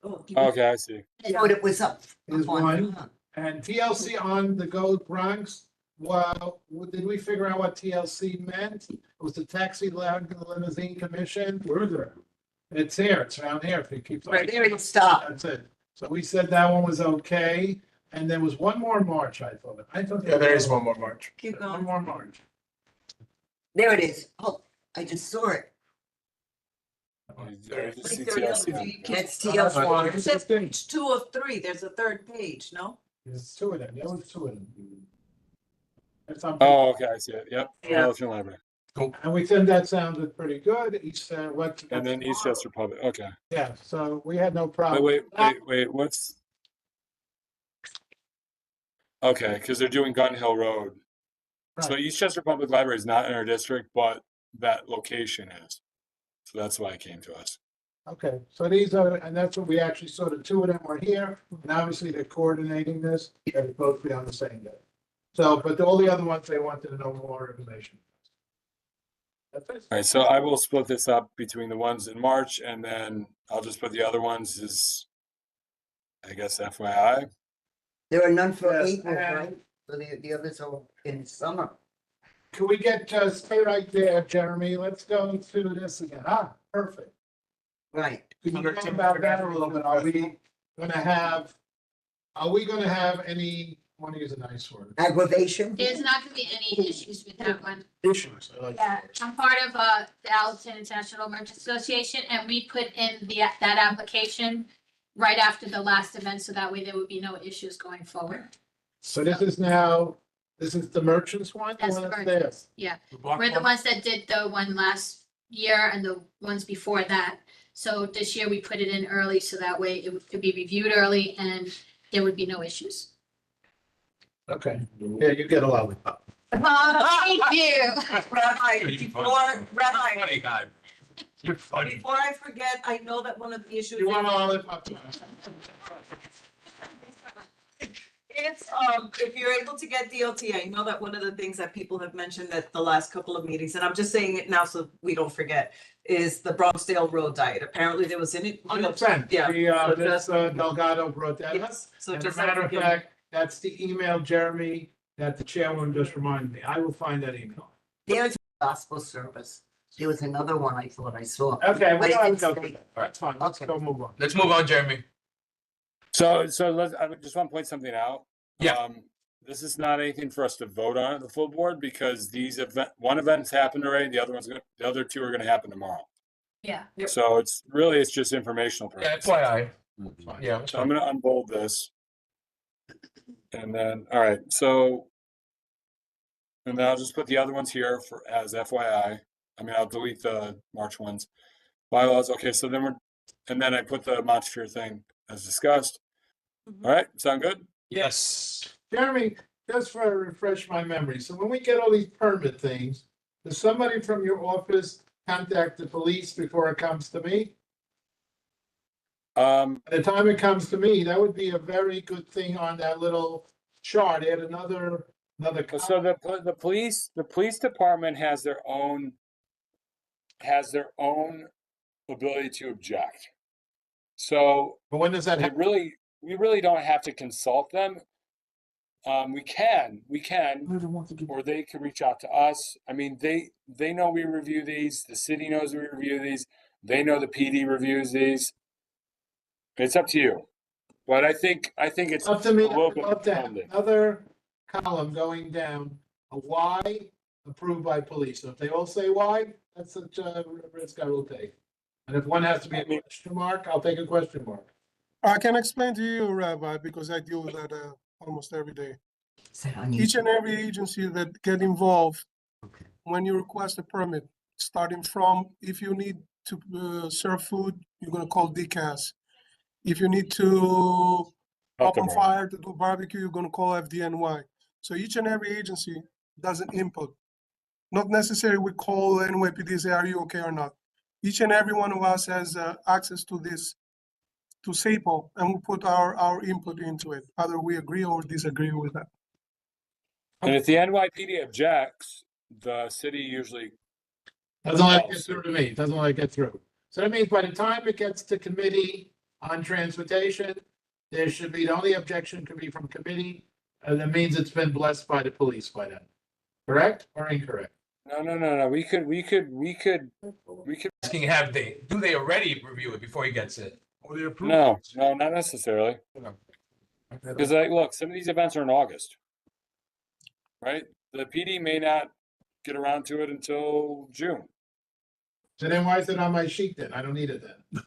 Oh, Okay, I see. But it was up. Is on- one. And TLC on the Go Bronx, well, did we figure out what TLC meant? It was the Taxi Limousine Commission. Where is it? It's here, it's around here, if you keep. Right there, you stop. That's it. So we said that one was okay, and there was one more March, I thought. Yeah, there is one more March. Keep One going. more March. There it is. Oh, I just saw it. That's That's TLC. TLC. It says page 2 of 3, there's a third page, no? There's two of them, there was two of them. That's on. Oh, okay, I see it. Yep. Yeah. Hamilton Library. And we said that sounded pretty good, each, what. And then Eastchester Public. Okay. Yeah, so we had no Wait, problem. wait, what's? Okay, because they're doing Gun Hill Road. So Right. Eastchester Public Library is not in our district, but that location is. So that's why it came to us. Okay, so these are, and that's what we actually saw, the two of them were here, and obviously they're coordinating this, they're supposed to be on the same day. So, but all the other ones, they wanted to know more information. That's it. All right, so I will split this up between the ones in March and then I'll just put the other ones as, I guess, FYI. There are none for Yes, April, and- right? So the others are in summer. Can we get, stay right there, Jeremy, let's go through this again, perfect. Right. Could you talk about that a little bit, are we gonna have any, I want to use a nice word. Aggravation? There's not gonna be any issues with that one. Issues, I like. Yeah, I'm part of the Alton International Merchants Association, and we put in that application right after the last event, so that way there would be no issues going forward. So this is now, this is the merchants one? That's one the that's merchants. there? Yeah, The block we're the one? ones that did the one last year and the ones before that. So this year we put it in early, so that way it could be reviewed early and there would be no issues. Okay, yeah, you get a lollipop. Thank you. Rabbi, Funny guy. You're funny. before I forget, I know that one of the issues. You want a lollipop? It's, if you're able to get DLT, I know that one of the things that people have mentioned at the last couple of meetings, and I'm just saying it now so we don't forget, is the Bronxdale Road diet. Apparently there was in it. 100%. Yeah. so Ms. just- Delgado brought that up. Yes, so As a just. matter of fact, that's the email, Jeremy, that the chairwoman just reminded me. I will find that email. There's gospel service. There was another one I thought I saw. Okay, we But it don't have didn't to go say- through that. That's fine, let's Okay. go move on. Let's move on, Jeremy. So let's, I just want to point something out. Yeah. This is not anything for us to vote on at the full board because one event's happened already, the other two are gonna happen tomorrow. Yeah. So it's just informational. Yeah, purposes. FYI. Yeah. So I'm gonna unbold this. And then, all right, so. And then I'll just put the other ones here as FYI. I mean, I'll delete the March ones. Bylaws, okay, so then and then I put the Montefiore thing as discussed. All right, sound good? Yes. Jeremy, just for refresh my memory, so when we get all these permit things, does somebody from your office contact the police before it comes to me? By the time it comes to me, that would be a very good thing on that little chart, add another. So the police department has their own ability to object. So But when does that happen? we really don't have to consult them. We can, or they can reach out to us. I mean, they know we review these, the city knows we review these, they know the PD reviews these. It's up to you. But I think it's Up to me, a little bit up to redundant. another column going down, a Y approved by police. So if they all say Y, that's such a risk I will take. And if one has to be a question mark, I'll take a question mark. I can explain to you, Rabbi, because I deal with that almost every day. Each and every agency that get involved, when you request a permit, starting from if you need to serve food, you're gonna call DCAS. If you need to open fire to do barbecue, you're gonna call FDNY. So each and every agency does an input. Not necessarily we call NYPD, say, are you okay or not? Each and every one of us has access to this, to SAPO, and we put our input into it, either we agree or disagree with that. And if the NYPD objects, the city usually Doesn't let it get through to me, doesn't let it get through. So that means by the time it gets to committee on transportation, there should be, the only objection could be from committee, And that means it's been blessed by the police by then, correct or incorrect? No, we could, Asking do they already review it before he gets it? Or they approve? no, not necessarily. Because like, look, some of these events are in August. Right? The PD may not get around to it until June. So then why is it on my sheet then? I don't need it then.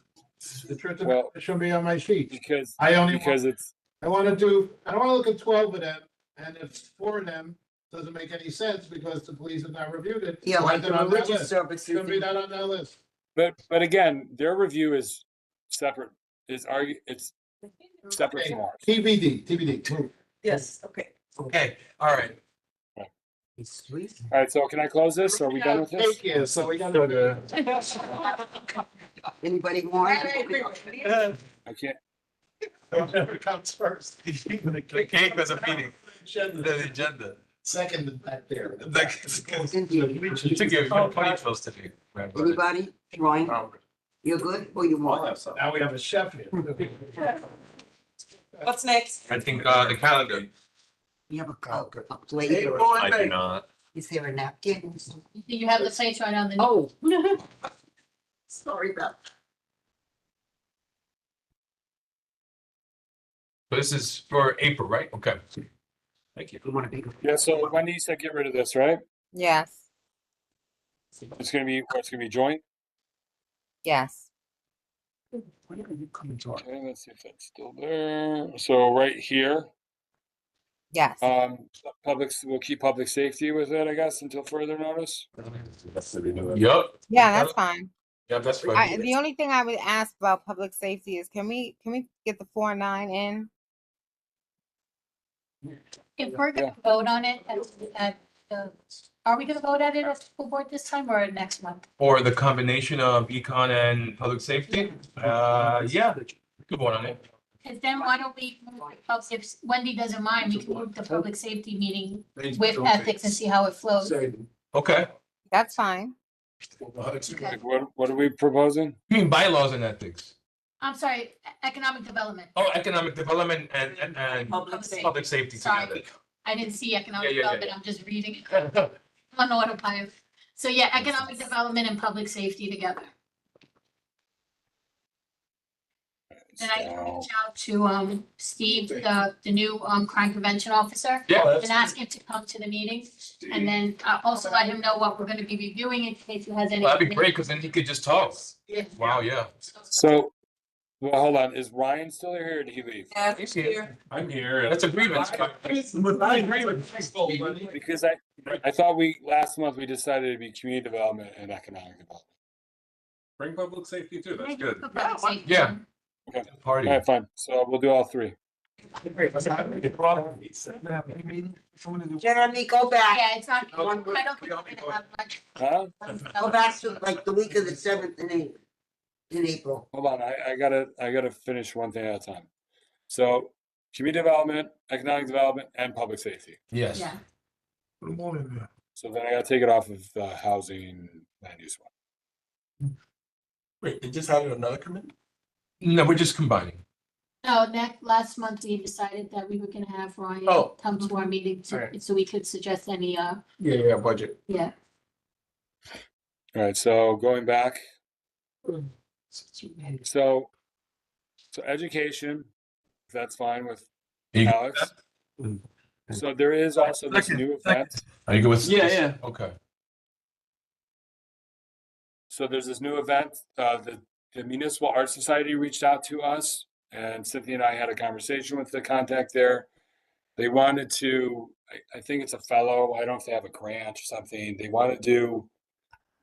The truth of Well, it shouldn't be on my sheet. Because, I only, because it's, I wanna I don't wanna look at 12 of them, and if 4 of them doesn't make any sense because the police have not reviewed it. Yeah, why like is it the on that religious list? services. Shouldn't be that on that list. but again, their review is separate, it's separate Okay, from ours. TBD. Move. Yes, okay. Okay, all right. All right, so can I close this? Are we done with this? Thank you, so we gotta. Anybody want? I can't, Whatever comes first. The cake was a meeting, the agenda. Second back there. Like, Cynthia, it took you 20 close to me. anybody? Ryan, you're good or you want? Now we have a chef here. What's next? I think, the calendar. You have a plate? Hey, or- boy, I do not. Is there a napkin? You have the place right on the. Oh. Sorry about that. So this is for April, right? Okay. Thank you. You want a bigger? yeah, so Wendy said get rid of this, right? Yes, It's gonna be joint? yes. Okay, let's see if that's still there. So right here, Yes. we'll keep public safety with it, I guess, until further notice. Yup. Yeah, that's fine. Yeah, that's fine. The only thing I would ask about public safety is can we get the 4-9 in? If we're gonna vote on it are we gonna vote at it at the school board this time or next month? Or the combination of econ and public safety? Yeah, good one on it. Cause then why don't we, if Wendy doesn't mind, we can move the public safety meeting with ethics and see how it flows. Okay. That's fine. Okay. What are we proposing? You mean bylaws and ethics? I'm sorry, economic development. Oh, economic development and Public safety. public safety Sorry. together. I didn't see economic Yeah. development, I'm just reading it on autopilot. So yeah, economic development and public safety together. And I can reach out to Steve, the new crime prevention officer, Yeah. and ask him to come to the meeting. And then also let him know what we're gonna be reviewing in case he has any. Well, that'd be great, because then he could just talk. Yeah. Wow, yeah. So, well, hold on, is Ryan still here or did he leave? He's here. I'm here. That's agreement. Because I thought last month we decided it'd be community development and economic development. Bring public safety too, that's good. Public safety. Yeah. Okay. Party. All right, fine, so we'll do all three. Jeremy, go back. Yeah, it's not, I One don't group. think we're gonna have much. Huh? Go back to like the week of the 7th and 8th in April. Hold on, I gotta finish one thing at a time. So, community development, economic development, and public safety. Yes. Yeah, So then I gotta take it off of the housing land use one. Wait, they just added another committee? No, we're just combining. no, last month we decided that we were gonna have Ryan Oh. come to our meeting so we could suggest any, Yeah, budget. yeah. All right, so going back, so education, if that's fine with Alex. So there is also this new event. Are you good with? Yeah. Okay. So there's this new event, the Municipal Art Society reached out to us and Cynthia and I had a conversation with the contact there. They wanted to, I think it's a fellow, I don't know if they have a grant or something. They want to do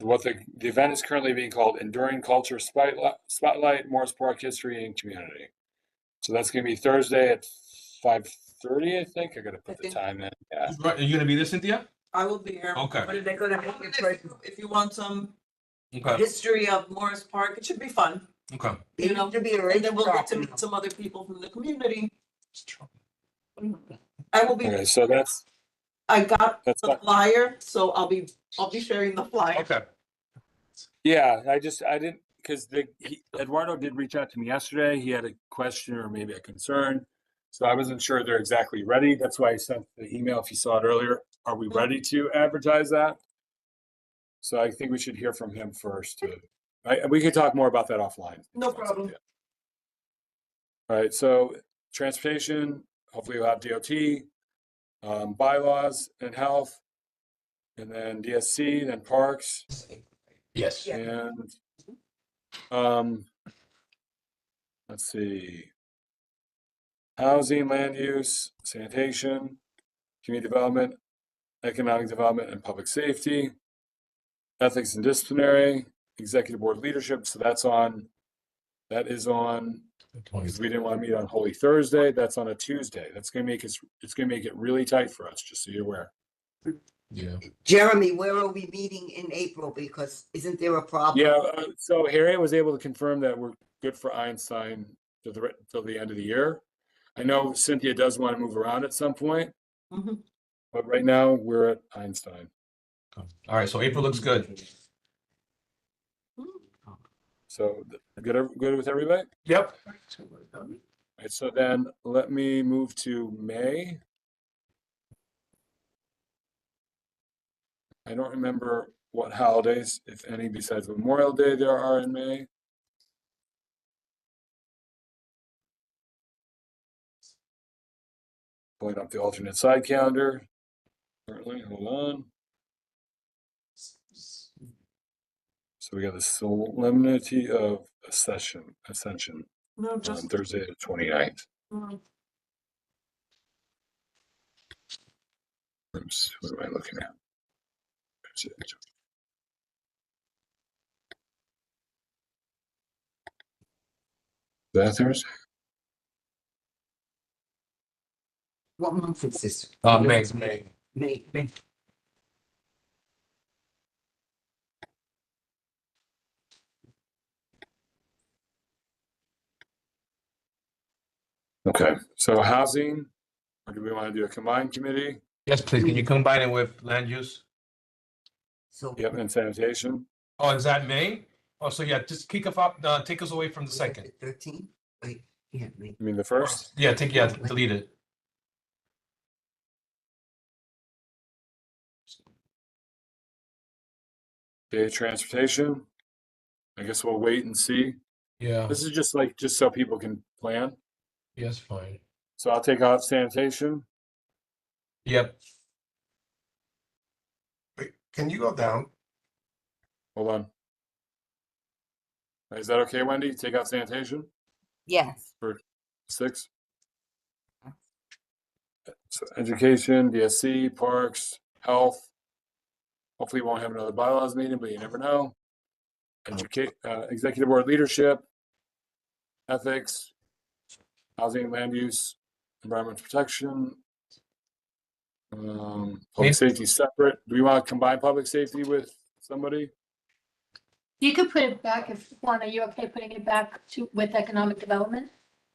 what the event is currently being called Enduring Culture Spotlight, Morris Park History and Community. So that's gonna be Thursday at 5:30, I think. I gotta put the time in. Yeah. Are you gonna be there, Cynthia? I will be here. Okay. But are they gonna make it for If you want some Okay. history of Morris Park, it should be fun. Okay. They need to be a And then we'll get to racetrack. meet some other people from the community. I will be, Okay, so I got that's the fine. flyer, so I'll be sharing the flyer. Okay. Yeah, I didn't, because Eduardo did reach out to me yesterday. He had a question or maybe a concern. So I wasn't sure they're exactly ready. That's why I sent the email, if you saw it earlier. Are we ready to advertise that? So I think we should hear from him first. We could talk more about that offline. No problem. All right, so transportation, hopefully we'll have DOT, bylaws and health, and then DSC, then parks, Yes. and let's see. Housing, land use, sanitation, community development, economic development and public safety, ethics and disciplinary, executive board leadership. So that is on, because we didn't want to meet on Holy Thursday. That's on a Tuesday. That's gonna make it's gonna make it really tight for us, just so you're aware. Yeah. Jeremy, where are we meeting in April? Because isn't there a problem? Yeah, so Harriet was able to confirm that we're good for Einstein till the end of the year. I know Cynthia does want to move around at some point, Mhm. but right now we're at Einstein. All right, so April looks good. So good with everybody? Yep. All right, so then let me move to May. I don't remember what holidays, if any, besides Memorial Day there are in May. Pulling up the alternate side calendar. Currently, hold on. So we got the solemnity of Ascension No, on just. Thursday the 29th. Oops, what am I looking at? That Thursday? What month is this? May. May. Okay, so housing, or do we want to do a combined committee? Yes, please. Can you combine it with land use? So. Yep, and sanitation. Oh, is that May? Oh, so yeah, just kick us off, take us away from the second. 13? Wait, yeah, May. I mean, the first? Yeah, delete it. Day transportation. I guess we'll wait and see. Yeah, This is just so people can plan. yes, fine. So I'll take out sanitation. Yep. Wait, can you go down? Hold on. Is that okay, Wendy? Take out sanitation Yes. for 6? So education, DSC, parks, health. Hopefully we won't have another bylaws meeting, but you never know. Executive board leadership, ethics, housing, land use, environmental protection. Public safety separate. Do we want to combine public safety with somebody? You could put it back if, Juan, are you okay putting it back to, with economic development?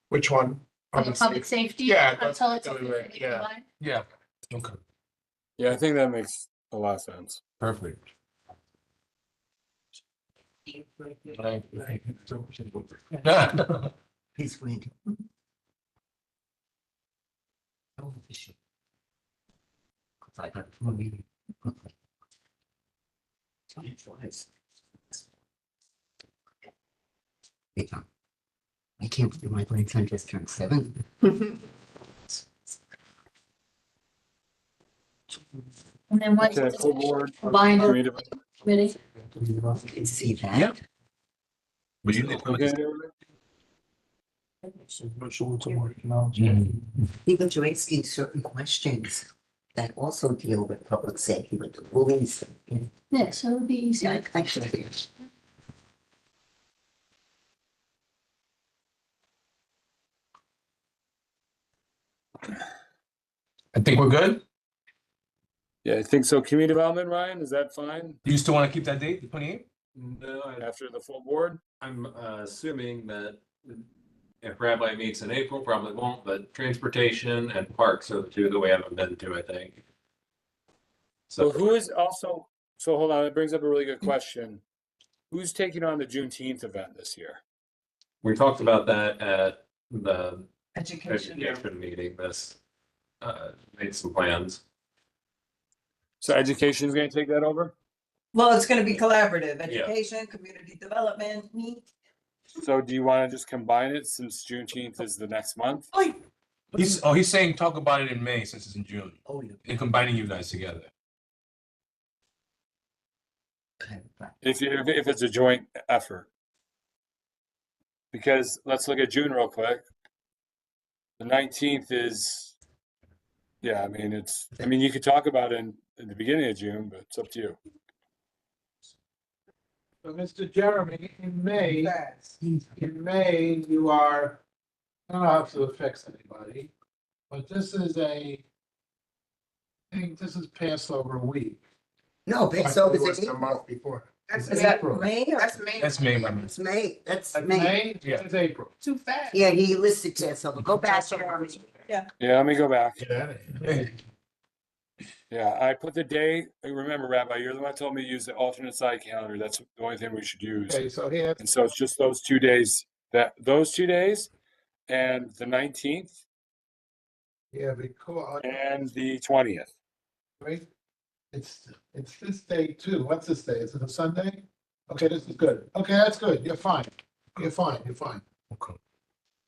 Which one? Public safety? Yeah, that's Until it's. totally, yeah. combined? Yeah. Okay. Yeah, I think that makes a lot of sense. Perfect. He's waiting. Oh, shit. I got one meeting. Twice. Wait, I can't do my grandson just turned 7. And then what's Okay, full the board. combined Committee. committee? You can see that. Yep. We usually put Okay, Because you're asking certain questions that also deal with public safety, with the police. Yeah, so it would be easy. Yeah, I should. I think we're good. yeah, I think so. Community development, Ryan, is that fine Do you still want to keep that date, the 28th? No, after the full board? I'm assuming that if Rabbi meets in April, probably won't, but transportation and parks are the two that we haven't been to, I think. So So who is also, so hold on, it brings up a really good question. Who's taking on the Juneteenth event this year? we talked about that at the Education. education meeting this, made some plans. So education is gonna take that over? Well, it's gonna be collaborative, education, community development, me. So do you wanna just combine it since Juneteenth is the next month? He's saying talk about it in May since it's in June. Oh, yeah. And combining you guys together. If it's a joint effort. Because let's look at June real quick. The 19th is, yeah, I mean, you could talk about it in the beginning of June, but it's up to you. So, Mr. Jeremy, in May, you are, I don't have to affect anybody, but this is I think this is Passover week. No, I thought Passover's it was in the April. month before. That's Is that April. May or? That's May. That's May, my man. It's May, that's That's May. May, Yeah. it's April. Too fast. Yeah, he listed Passover. Go back, Jeremy. Yeah, let me go back. Get out of here. Yeah, I put the day, remember Rabbi, you're the one that told me to use the alternate side calendar. That's the only thing we should use. Okay, so here, And so it's just those 2 days, those 2 days and the 19th yeah, because, and the 20th. right? It's this day too. What's this day? Is it a Sunday? Okay, this is good. Okay, that's good. You're fine. You're fine. You're fine. Okay.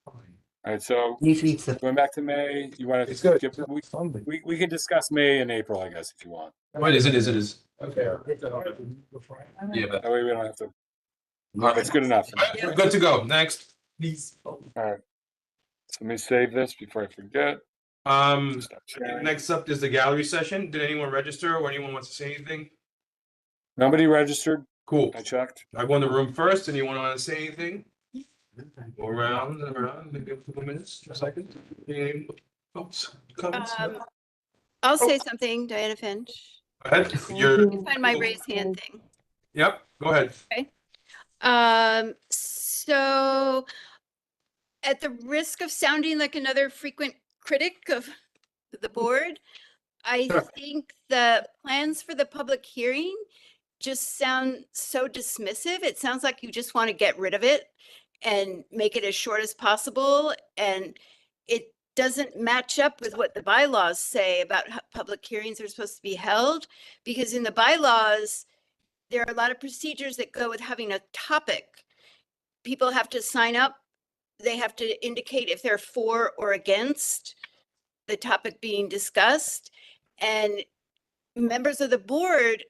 Fine. All right, so Usually it's the going back to May, you want to It's good. skip, we can discuss May and April, I guess, if you want. What is it? Is it is? Okay. Yeah, but. That way we don't have to, All it's good enough. We're good to go. Next. Please. All right. So let me save this before I forget. Stop sharing. Next up is the gallery session. Did anyone register or anyone wants to say anything? Nobody registered, Cool. I checked. I go in the room first. Anyone want to say anything? Go around and around, maybe a couple minutes, a second. Any thoughts, comments? I'll say something, Diana Finch. Go ahead. You're, Find my raise hand thing. yep, go ahead. So at the risk of sounding like another frequent critic of the board, I think the plans for the public hearing just sound so dismissive. It sounds like you just want to get rid of it and make it as short as possible. And it doesn't match up with what the bylaws say about how public hearings are supposed to be held, because in the bylaws, there are a lot of procedures that go with having a topic. People have to sign up. They have to indicate if they're for or against the topic being discussed. And members of the board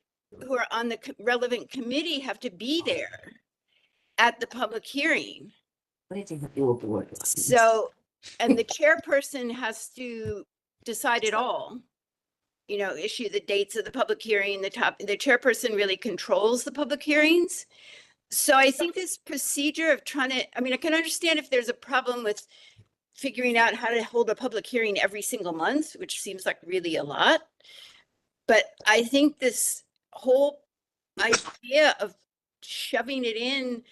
who are on the relevant committee have to be there at the public hearing. So, and the chairperson has to decide it all. You know, issue the dates of the public hearing, the chairperson really controls the public hearings. So I think this procedure of trying to, I mean, I can understand if there's a problem with figuring out how to hold a public hearing every single month, which seems like really a lot. But I think this whole idea of shoving it in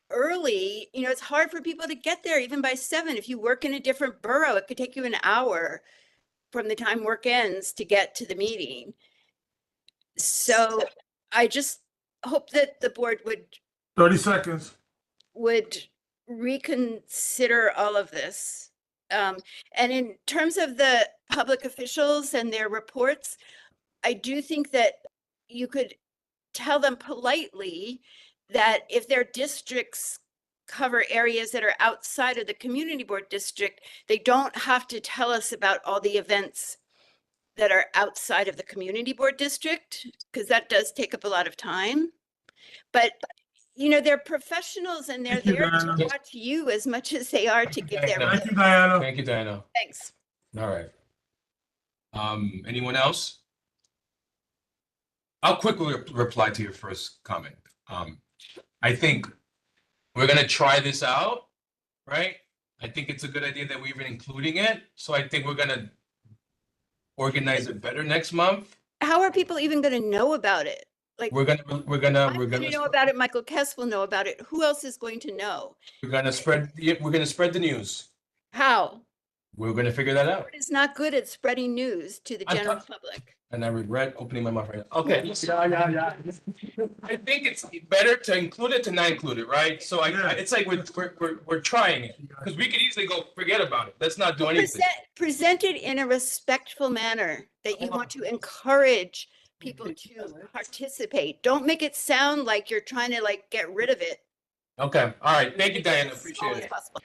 early, you know, it's hard for people to get there even by 7. If you work in a different borough, it could take you an hour from the time work ends to get to the meeting. So I just hope that the board 30 seconds. would reconsider all of this. And in terms of the public officials and their reports, I do think that you could tell them politely that if their districts cover areas that are outside of the community board district, they don't have to tell us about all the events that are outside of the community board district, because that does take up a lot of time. But you know, they're professionals and they're there to watch you as much as they are to give their. Thank you, Diana. Thank you, Diana. Thanks. All right. Anyone else? I'll quickly reply to your first comment. I think we're gonna try this out, right? I think it's a good idea that we're even including it. So I think we're gonna organize it better next month. How are people even going to know about it? Like, We're gonna I'm going to know about it. Michael Kess will know about it. Who else is going to know? we're gonna spread the news. How? We're gonna figure that out. Board is not good at spreading news to the I'm general ta- public. And I regret opening my mouth right now. Okay. Yeah. I think it's better to include it to not include it, right? So it's like we're trying it, because we could easily go forget about it. Let's not do anything. Present it in a respectful manner that you want to encourage people to participate. Don't make it sound like you're trying to like get rid of it. Okay, all right. Thank you, Diana. Appreciate As it. possible.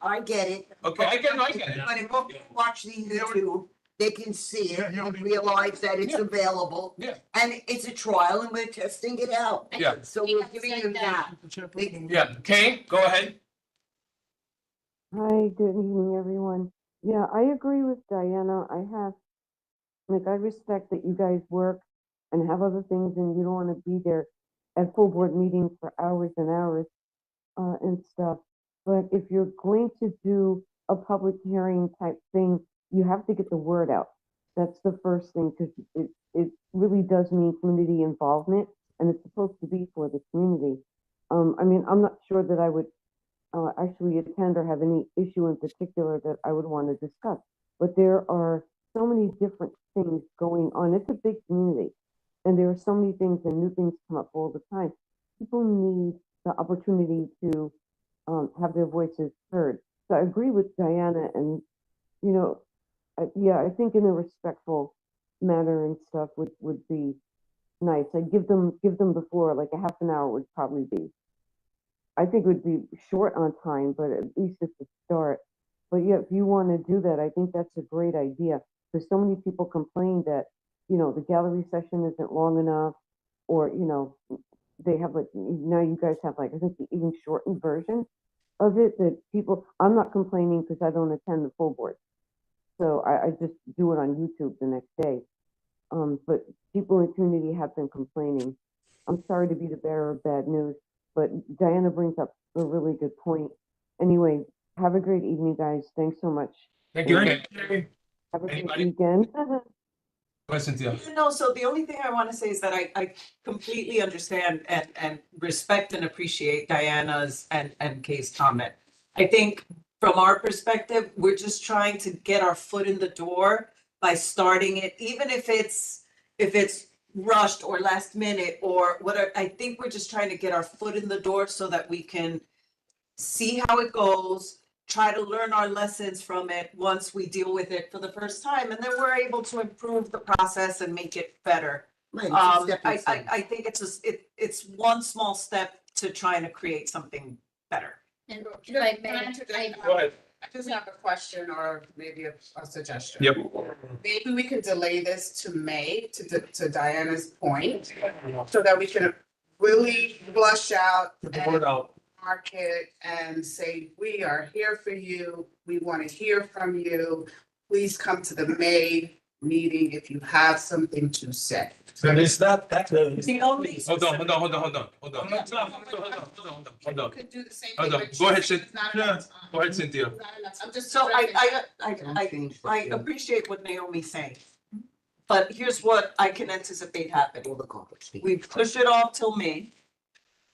I get it. Okay, I get it. But if people watch the YouTube, they can see it and realize that it's available. Yeah. And it's a trial and we're testing it out. Yeah. So we're giving you that. Yeah, Kay, go ahead. Hi, good evening, everyone. Yeah, I agree with Diana. I respect that you guys work and have other things and you don't want to be there at full board meetings for hours and hours and stuff. But if you're going to do a public hearing type thing, you have to get the word out. That's the first thing, because it really does mean community involvement, and it's supposed to be for the community. I mean, I'm not sure that I would actually attend or have any issue in particular that I would want to discuss, but there are so many different things going on. It's a big community, and there are so many things and new things come up all the time. People need the opportunity to have their voices heard. So I agree with Diana, and you know, yeah, I think in a respectful manner and stuff would be nice. I give them before, like a half an hour would probably be. I think it would be short on time, but at least it's a start. But yeah, if you want to do that, I think that's a great idea. Because so many people complain that, you know, the gallery session isn't long enough, or, you know, they have like, now you guys have like, I think the even shortened version of it that people, I'm not complaining because I don't attend the full board. So I just do it on YouTube the next day. But people in the community have been complaining. I'm sorry to be the bearer of bad news, but Diana brings up a really good point. Anyway, have a great evening, guys. Thanks so much. Thank you. Have a great Anybody? weekend. Go ahead, Cynthia. No, so the only thing I want to say is that I completely understand and respect and appreciate Diana's and Kay's comment. I think from our perspective, we're just trying to get our foot in the door by starting it, even if it's rushed or last minute or whatever. I think we're just trying to get our foot in the door so that we can see how it goes, try to learn our lessons from it once we deal with it for the first time, and then we're able to improve the process and make it better. Right, it's a stepping stone. I think it's one small step to trying to create something better. And Can I Go ahead. I just have a question or maybe a suggestion. Yep. Maybe we can delay this to May, to Diana's point, so that we can really flush out Put the word out. market and say, we are here for you. We want to hear from you. Please come to the May meeting if you have something to say. So it's not that. The only. Hold on. Could do the same Hold thing. on. but Go ahead, she said it's not enough time. Go ahead, Cynthia. Not enough. I'm just. So Change the I field. appreciate what Naomi's saying. But here's what I can anticipate happening. All the complex. We push it off till May.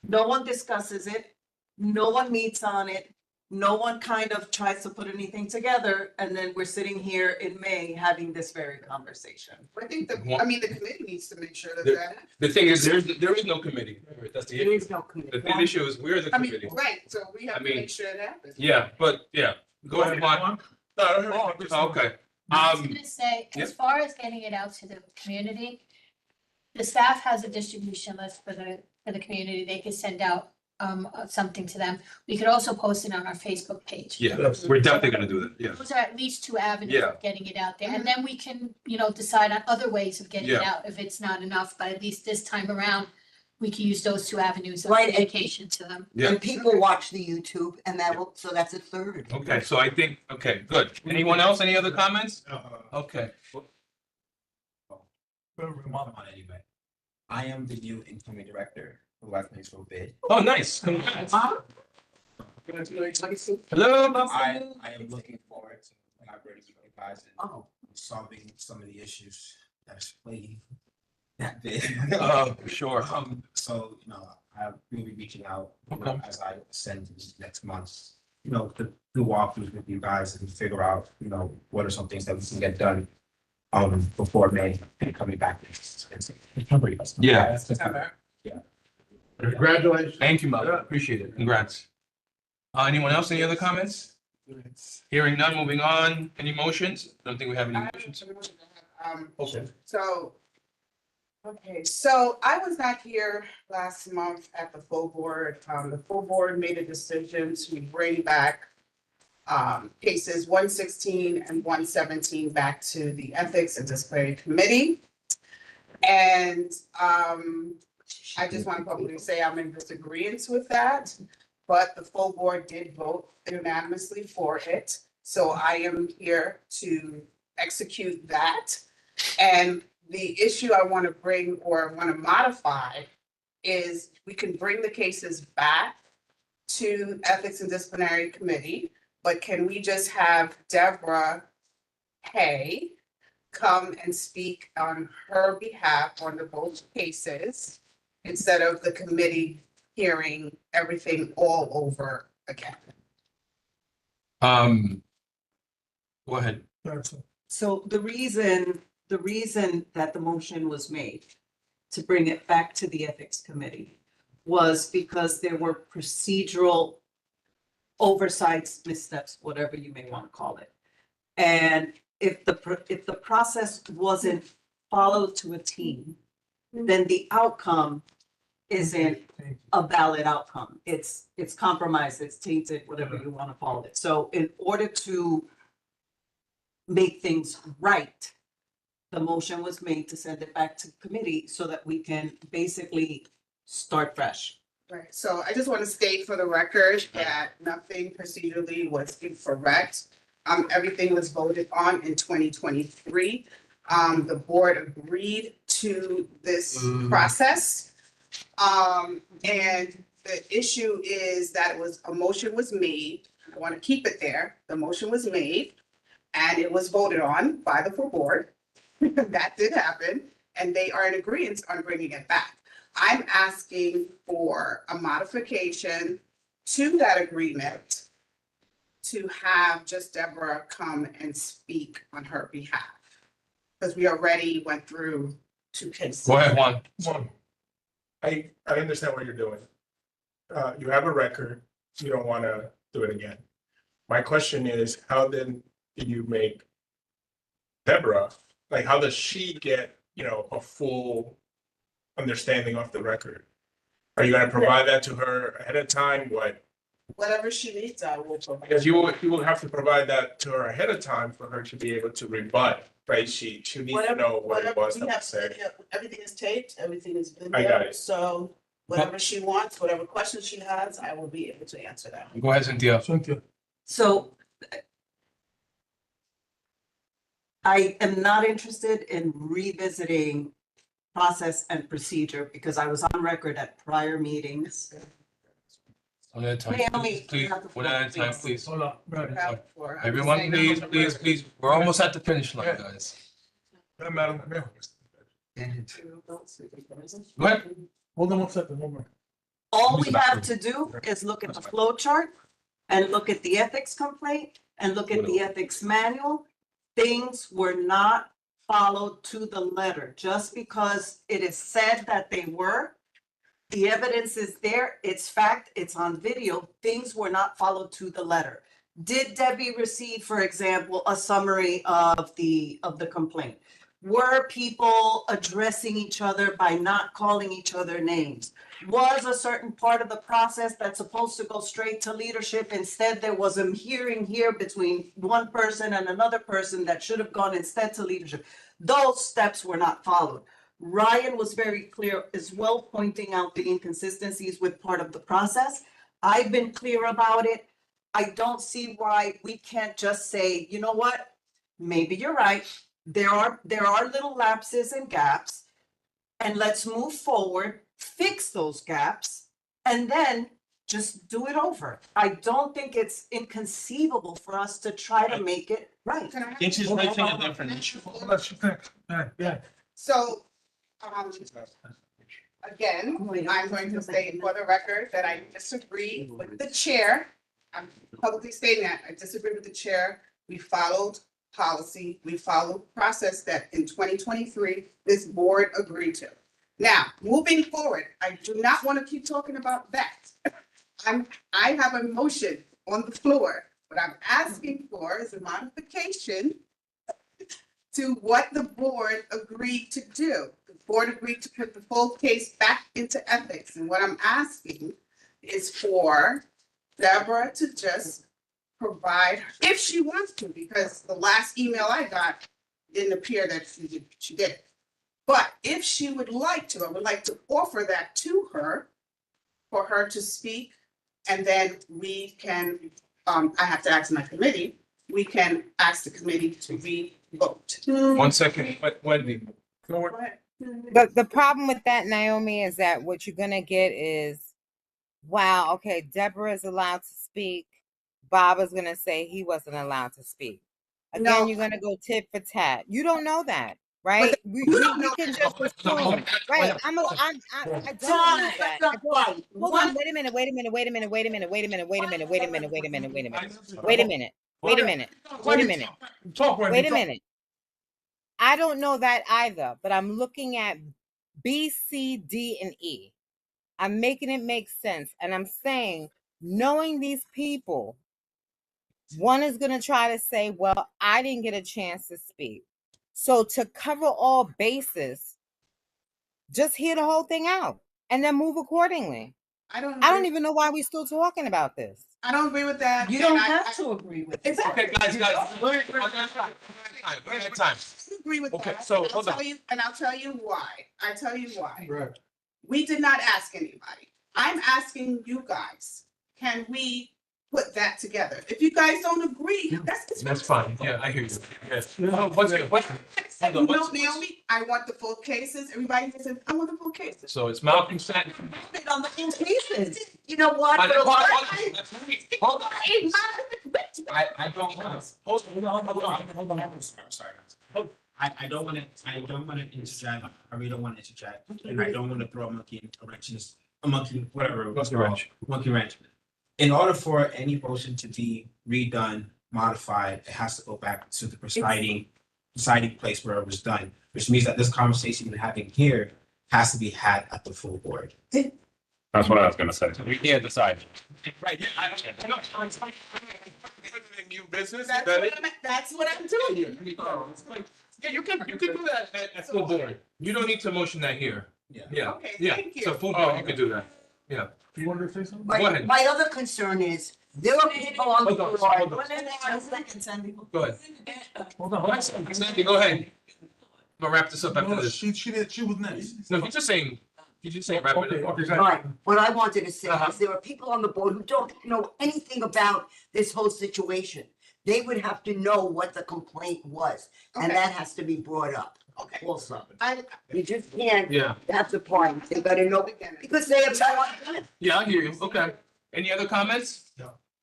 No one discusses it. No one meets on it. No one kind of tries to put anything together. And then we're sitting here in May having this very conversation. I think the committee needs to make sure that There- that. The thing is, there is no committee. That's the There issue. is no committee. The big issue is we're the I mean, committee. right, so we have I to mean, make sure it happens. Yeah, but yeah, go ahead, Juan. Okay. I was gonna say, yep. as far as getting it out to the community, the staff has a distribution list for the community. They could send out something to them. We could also post it on our Facebook page. Yeah, we're definitely gonna do that. Yeah. Those are at least two avenues Yeah. of getting it out there. And then we can, decide on other ways of getting it Yeah. out if it's not enough. But at least this time around, we can use those two avenues of Right, and- communication to them. Yeah. And people watch the YouTube and that will, so that's a third. Okay, so I think, okay, good. Anyone else? Any other comments? Okay. Anyway, I am the new incoming director who I placed for bid. Oh, nice. Congrats. Hello. I am looking forward to collaborating with you guys and solving some of the issues that is plaguing that bid. Oh, sure. So, I will be reaching out as I send next month, to do walkthroughs with you guys and figure out, what are some things that we can get done Before May, and coming back. Yeah. Congratulations. Thank you, Mel. Appreciate it. Congrats. Anyone else? Any other comments? Hearing none, moving on. Any motions? Don't think we have any motions. Okay. So I was not here last month at the full board. The full board made a decision to bring back cases 116 and 117 back to the Ethics and Disciplinary Committee. And I just want to publicly say I'm in disagreement with that, but the full board did vote unanimously for it. So I am here to execute that. And the issue I want to bring or want to modify is we can bring the cases back to Ethics and Disciplinary Committee, but can we just have Deborah Hay come and speak on her behalf on the both cases instead of the committee hearing everything all over again? Go ahead. So the reason that the motion was made to bring it back to the ethics committee was because there were procedural oversights, missteps, whatever you may want to call it. And if the process wasn't followed to a T, then the outcome isn't a valid outcome. It's compromised, it's tainted, whatever you want to call it. So in order to make things right, the motion was made to send it back to committee so that we can basically start fresh. Right, so I just want to state for the record that nothing procedurally was incorrect. Everything was voted on in 2023. The board agreed to this process. And the issue is that a motion was made. I want to keep it there. The motion was made and it was voted on by the full board. That did happen, and they are in agreement on bringing it back. I'm asking for a modification to that agreement to have just Deborah come and speak on her behalf. Because we already went through 2 cases. Go ahead, Juan. I understand what you're doing. You have a record, you don't want to do it again. My question is, how then do you make Deborah, like, how does she get, a full understanding of the record? Are you gonna provide that to her ahead of time? What? Whatever she needs, I will provide. Because you will have to provide that to her ahead of time for her to be able to rebut, right? She needs to know what it was that was said. Everything is taped, everything is been I got it. So whatever she wants, whatever questions she has, I will be able to answer that. Go ahead, Cynthia. So I am not interested in revisiting process and procedure because I was on record at prior meetings. One at a time, Naomi, please, you have the one floor, at a time, please. please. Hold on. Everyone, please, we're almost at the finish line, guys. Madam Mayor. Go ahead. Hold on one second, one more. All we have to do is look at the flow chart and look at the ethics complaint and look at the ethics manual. Things were not followed to the letter. Just because it is said that they were, the evidence is there, it's fact, it's on video, things were not followed to the letter. Did Debbie receive, for example, a summary of the complaint? Were people addressing each other by not calling each other names? Was a certain part of the process that's supposed to go straight to leadership, instead there was a hearing here between one person and another person that should have gone instead to leadership? Those steps were not followed. Ryan was very clear as well, pointing out the inconsistencies with part of the process. I've been clear about it. I don't see why we can't just say, you know what, maybe you're right. There are little lapses and gaps, and let's move forward, fix those gaps, and then just do it over. I don't think it's inconceivable for us to try to make it right. Think she's raising a different issue. Yeah. So, again, I'm going to state for the record that I disagree with the chair. I'm publicly stating that I disagree with the chair. We followed policy. We follow process that in 2023, this board agreed to. Now, moving forward, I do not want to keep talking about that. I have a motion on the floor. What I'm asking for is a modification to what the board agreed to do. The board agreed to put the full case back into ethics. And what I'm asking is for Deborah to just provide, if she wants to, because the last email I got didn't appear that she did it. But if she would like to, I would like to offer that to her for her to speak. And then we can, I have to ask my committee, we can ask the committee to re-vote. 1 second, Wendy. Go ahead. The problem with that, Naomi, is that what you're gonna get is, wow, okay, Deborah is allowed to speak. Bob is gonna say he wasn't allowed to speak. Again, No. you're gonna go tit for tat. You don't know that, right? We can just assume, right? I don't know that. I don't- Hold on, wait a minute. Wait a minute. Wait a minute. Wait a minute. Wait a minute. Wait a minute. Wait a minute. Wait a minute. Wait a minute. Wait a minute. Wait a minute. Wait a minute. Wait a minute. I don't know that either, but I'm looking at B, C, D, and E. I'm making it make sense. And I'm saying, knowing these people, one is going to try to say, well, I didn't get a chance to speak. So to cover all bases, just hear the whole thing out and then move accordingly. I don't even know why we're still talking about this. I don't agree with that. You don't have to agree with it. Okay, guys, we have time. I agree with Okay, that. so, And I'll hold on. tell you- And I'll tell you why. I tell you why. Right. We did not ask anybody. I'm asking you guys, can we put that together? If you guys don't agree, That's fine. Yeah, I hear you. Yes. What's your, hold on, No, what's- Naomi, I want the full cases. Everybody says, I want the full cases. So it's Malcolm said. On the full cases. You know what? I For the don't want- last- hold on. I don't want to. Hold on. I'm sorry. I don't want to interject. I really don't want to interject. And I don't want to throw a monkey whatever. Monkey wrench. Monkey wrench. In order for any motion to be redone, modified, it has to go back to the deciding place where it was done, which means that this conversation we're having here has to be had at the full board. That's what I was gonna say. We can't decide. Right. New business. That's what I'm doing. Yeah, you can do that at full board. You don't need to motion that here. Yeah. Okay, Yeah. thank you. So full board, you can do that. Yeah. You wanted to say something? Go ahead. My other concern is, there are people on the Hold on, board. hold on. Go ahead. Hold on. Sandy, go ahead. We'll wrap this up after No, this. she was next. No, he's just saying wrap it up. Right, what I wanted to say Uh-huh. is there are people on the board who don't know anything about this whole situation. They would have to know what the complaint was, and Okay. that has to be brought up Okay. also. I, You just can't, Yeah. that's the point, they gotta know, because they have no idea. Yeah, I hear you. Okay. Any other comments?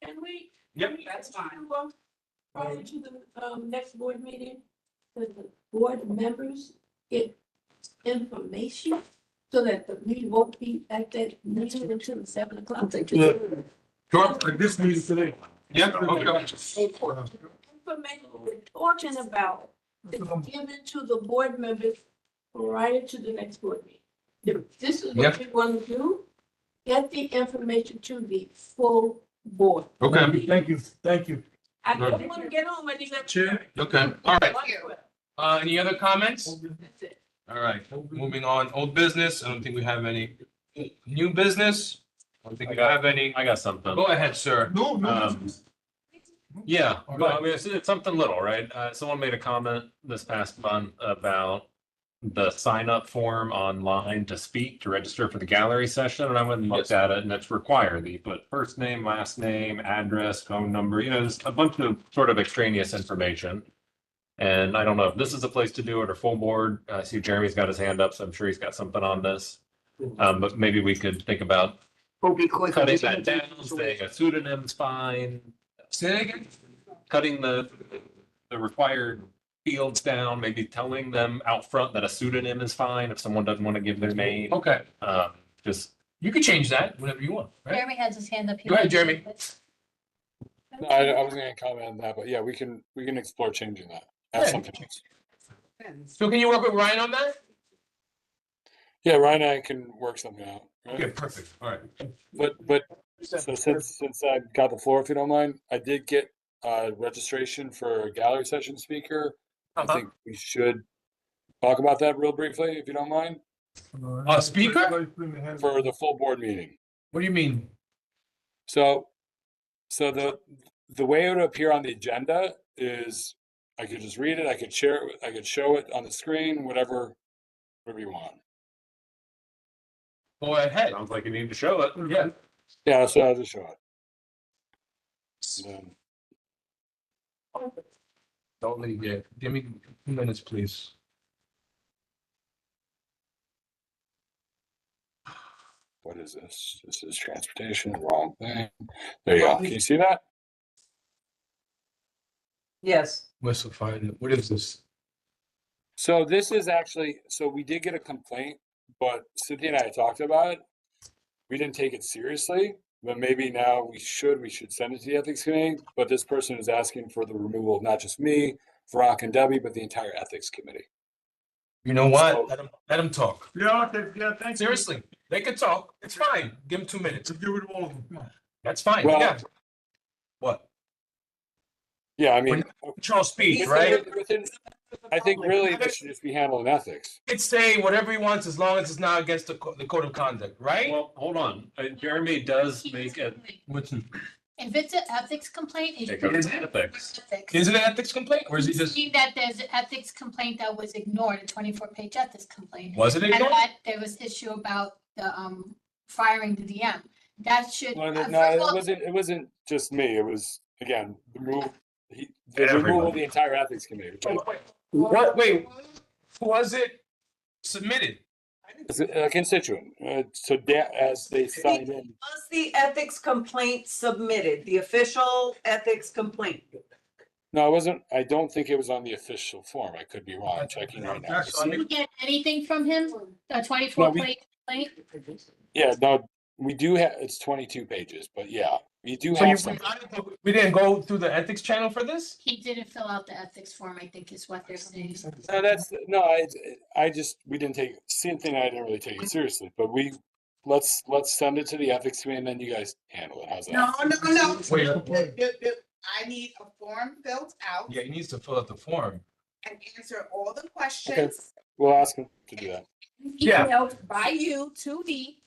Can we? Yep. That's fine. Prior to the next board meeting, the board members get information so that we won't be at that meeting until 7 o'clock. Sure. Like this meeting today. Yeah, okay. Information we're talking about is given to the board members prior to the next board meeting. If this is Yep. what we want to do, get the information to the full board. Okay. Thank you. I don't want to get on when you got. Chair. Okay. All right. thank you. Any other comments? That's it. All right. Moving on. Old business. I don't think we have any. New business. I don't think we have any. I got something. Go ahead, sir. No, Um, Yeah, well, I mean, it's something little, right? Someone made a comment this past month about the sign up form online to speak, to register for the gallery session, and I went and looked at it, and it's required. You put first name, last name, address, phone number, there's a bunch of sort of extraneous information. And I don't know if this is a place to do it or full board. I see Jeremy's got his hand up, so I'm sure he's got something on this. But maybe we could think about Oh, because. of cutting this that down, situation. saying a pseudonym's fine. Say that again? Cutting the required fields down, maybe telling them out front that a pseudonym is fine if someone doesn't want to give their name. Okay. Just You can change that whenever you want, right? Jeremy has his hand up. Go ahead, Jeremy. No, I wasn't gonna comment on that, but yeah, we can explore changing that. Have Yeah. something else. So can you work with Ryan on that? Yeah, Ryan and I can work something out. right? Okay, perfect. All right. But so since I got the floor, if you don't mind, I did get registration for a gallery session speaker. I think we should talk about that real briefly, if you don't mind, A speaker? for the full board meeting. What do you mean? So the way it would appear on the agenda is I could just read it, I could share it, I could show it on the screen, whatever you want. Go ahead. Sounds like you need to show it. Yeah. Yeah, so I'll just show it. And then- Don't leave yet. Give me 2 minutes, please. What is this? This is transportation, wrong thing. There you go. Can you see that? Yes. Where's the find? What is this? So this is actually, so we did get a complaint, but Cynthia and I talked about it. We didn't take it seriously, but maybe now we should send it to the ethics committee. But this person is asking for the removal of not just me, Veronica and Debbie, but the entire ethics committee. You know what? So- Let him talk. Yeah, okay, yeah, thanks. Seriously, they can talk. It's fine. Give him 2 minutes. Get rid of all of them. That's fine. Well- Yeah. What? Yeah, I mean, Control speech, right? I think really this should just be handled in ethics. He can say whatever he wants as long as it's not against the code of conduct, right? Well, hold on. Jeremy does make it. What's If it's an ethics complaint, It it goes should to ethics. ethics. Is it an ethics complaint or is he You just, see that there's an ethics complaint that was ignored, a 24-page ethics complaint. was it And ignored? that there was issue about the firing the DM. That should. Well, first no, of all, it wasn't just me. It was, again, the removal Everyone. of the entire ethics committee. Which What, wait, who was it submitted? is a constituent, so as they signed in. Was the ethics complaint submitted, the official ethics complaint? No, it wasn't, I don't think it was on the official form. I could be wrong. I'm checking right now. Did you get anything from him? A No, 24-page complaint? Yeah, no, we do have, it's 22 pages, but yeah, we do So have some. we didn't go through the ethics channel for this? He didn't fill out the ethics form, I think is what they're saying. No, I just, we didn't take, Cynthia and I didn't really take it seriously, but let's send it to the ethics committee and then you guys handle it. How's that? No. Wait. I need a form filled out Yeah, he needs to fill out the form. and answer all the questions. We'll ask him to do that. Yeah. Emailed by you to me.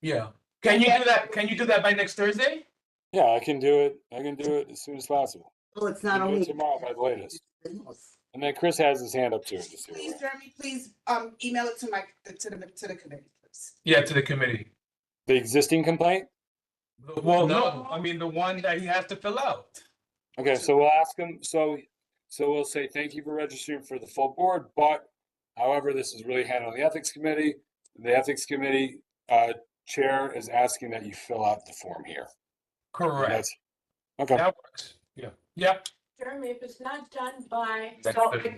Yeah. Can you do that? Can you do that by next Thursday? Yeah, I can do it. I can do it as soon as possible. Well, it's I'll not do it only. tomorrow by the latest. And then Chris has his hand up too. Just so you're Please, aware. Jeremy, please, email it to the committee, please. Yeah, to the committee. The existing complaint? Well, no, I mean, the one that he has to fill out. Okay, so we'll ask him, so we'll say, thank you for registering for the full board, but however, this is really handled on the ethics committee. The ethics committee chair is asking that you fill out the form here. Correct. That's- Okay, That works. Yeah. Yep. Jeremy, if it's not done by, Next So Thursday.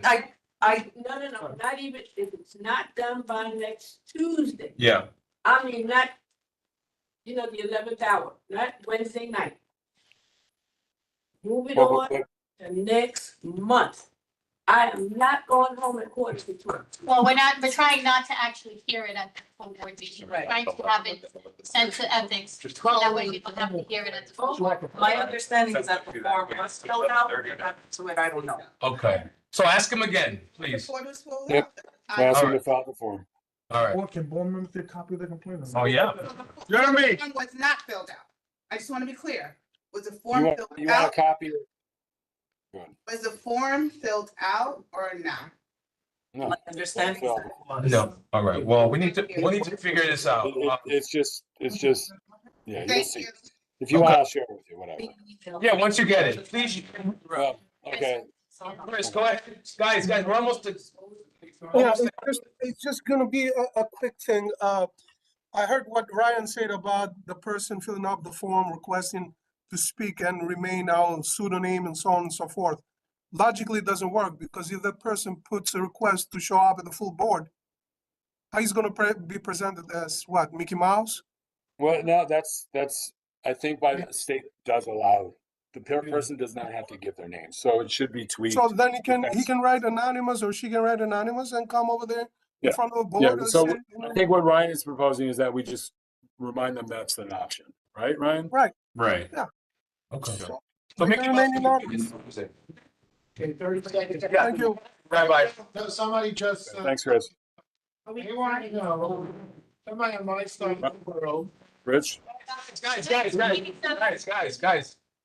I, not even, if it's not done by next Tuesday, Yeah. I mean, not, the 11th hour, not Wednesday night. Move it Well, on to next month. I am not going home at 11:45. Well, we're trying not to actually hear it at the full board meeting. We're trying to have it sent to ethics. That way you don't have to hear it at the full board. my understanding is that the form was filled out, to it, I don't know. Okay. So ask him again, please. The form is filled Yep. out. we'll ask him to Alright. fill out the form. All right. Or can board members get a copy of the complaint? Oh, yeah. Jeremy. The form was not filled out. I just want to be clear. Was the You form want, filled you want a out? copy? Good. Was the form filled out or not? No. My understanding is that. No. All right. Well, we need to figure this out. It's just, yeah, you'll Thank see. you. If you want, I'll share it with you, whatever. Yeah, once you get it, please. Okay, Chris, go ahead. Guys, we're almost. Yeah, it's just gonna be a quick thing. I heard what Ryan said about the person filling out the form requesting to speak and remain our pseudonym and so on and so forth. Logically, it doesn't work because if that person puts a request to show up at the full board, how he's gonna be presented as what, Mickey Mouse? well, no, that's, I think by the state does allow the person does not have to give their name, so it should be tweaked. So then he can write anonymous, or she can write anonymous and come over there in Yeah. front of the Yeah, board and so say, you know, I think what Ryan is proposing is that we just remind them that's an option, right, Ryan? right. Right. Yeah. Okay. So So they make can a remain motion. anonymous. Okay, 30 seconds. Thank you. Rabbi. No, somebody just, Thanks, Chris. they want to know, somebody on my side of the world, Rich? Guys.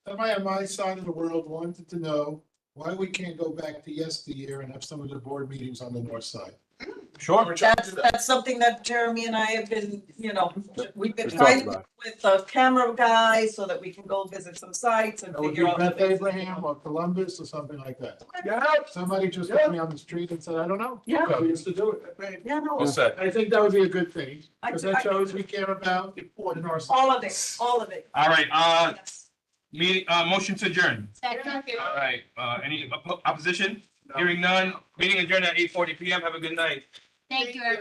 somebody on my side of the world wanted to know why we can't go back to yesteryear and have some of the board meetings on the north side. Sure. That's something that Jeremy and I have been, we've been We've talked trying about it. with a camera guy so that we can go visit some sites and That would be figure out. Beth Abraham or Columbus or something like that. Yeah. Somebody just put me on the street and said, I don't know. Yeah. We used to do it. Yeah, no, Well said. I think that would be a good thing, because I- that shows we care about the north side. all of it, all of it. All right, Yes. meeting, motion to adjourn. Second. All right, any opposition? Hearing none, meeting adjourned at 8:40 PM. Have a good night. Thank you, everyone.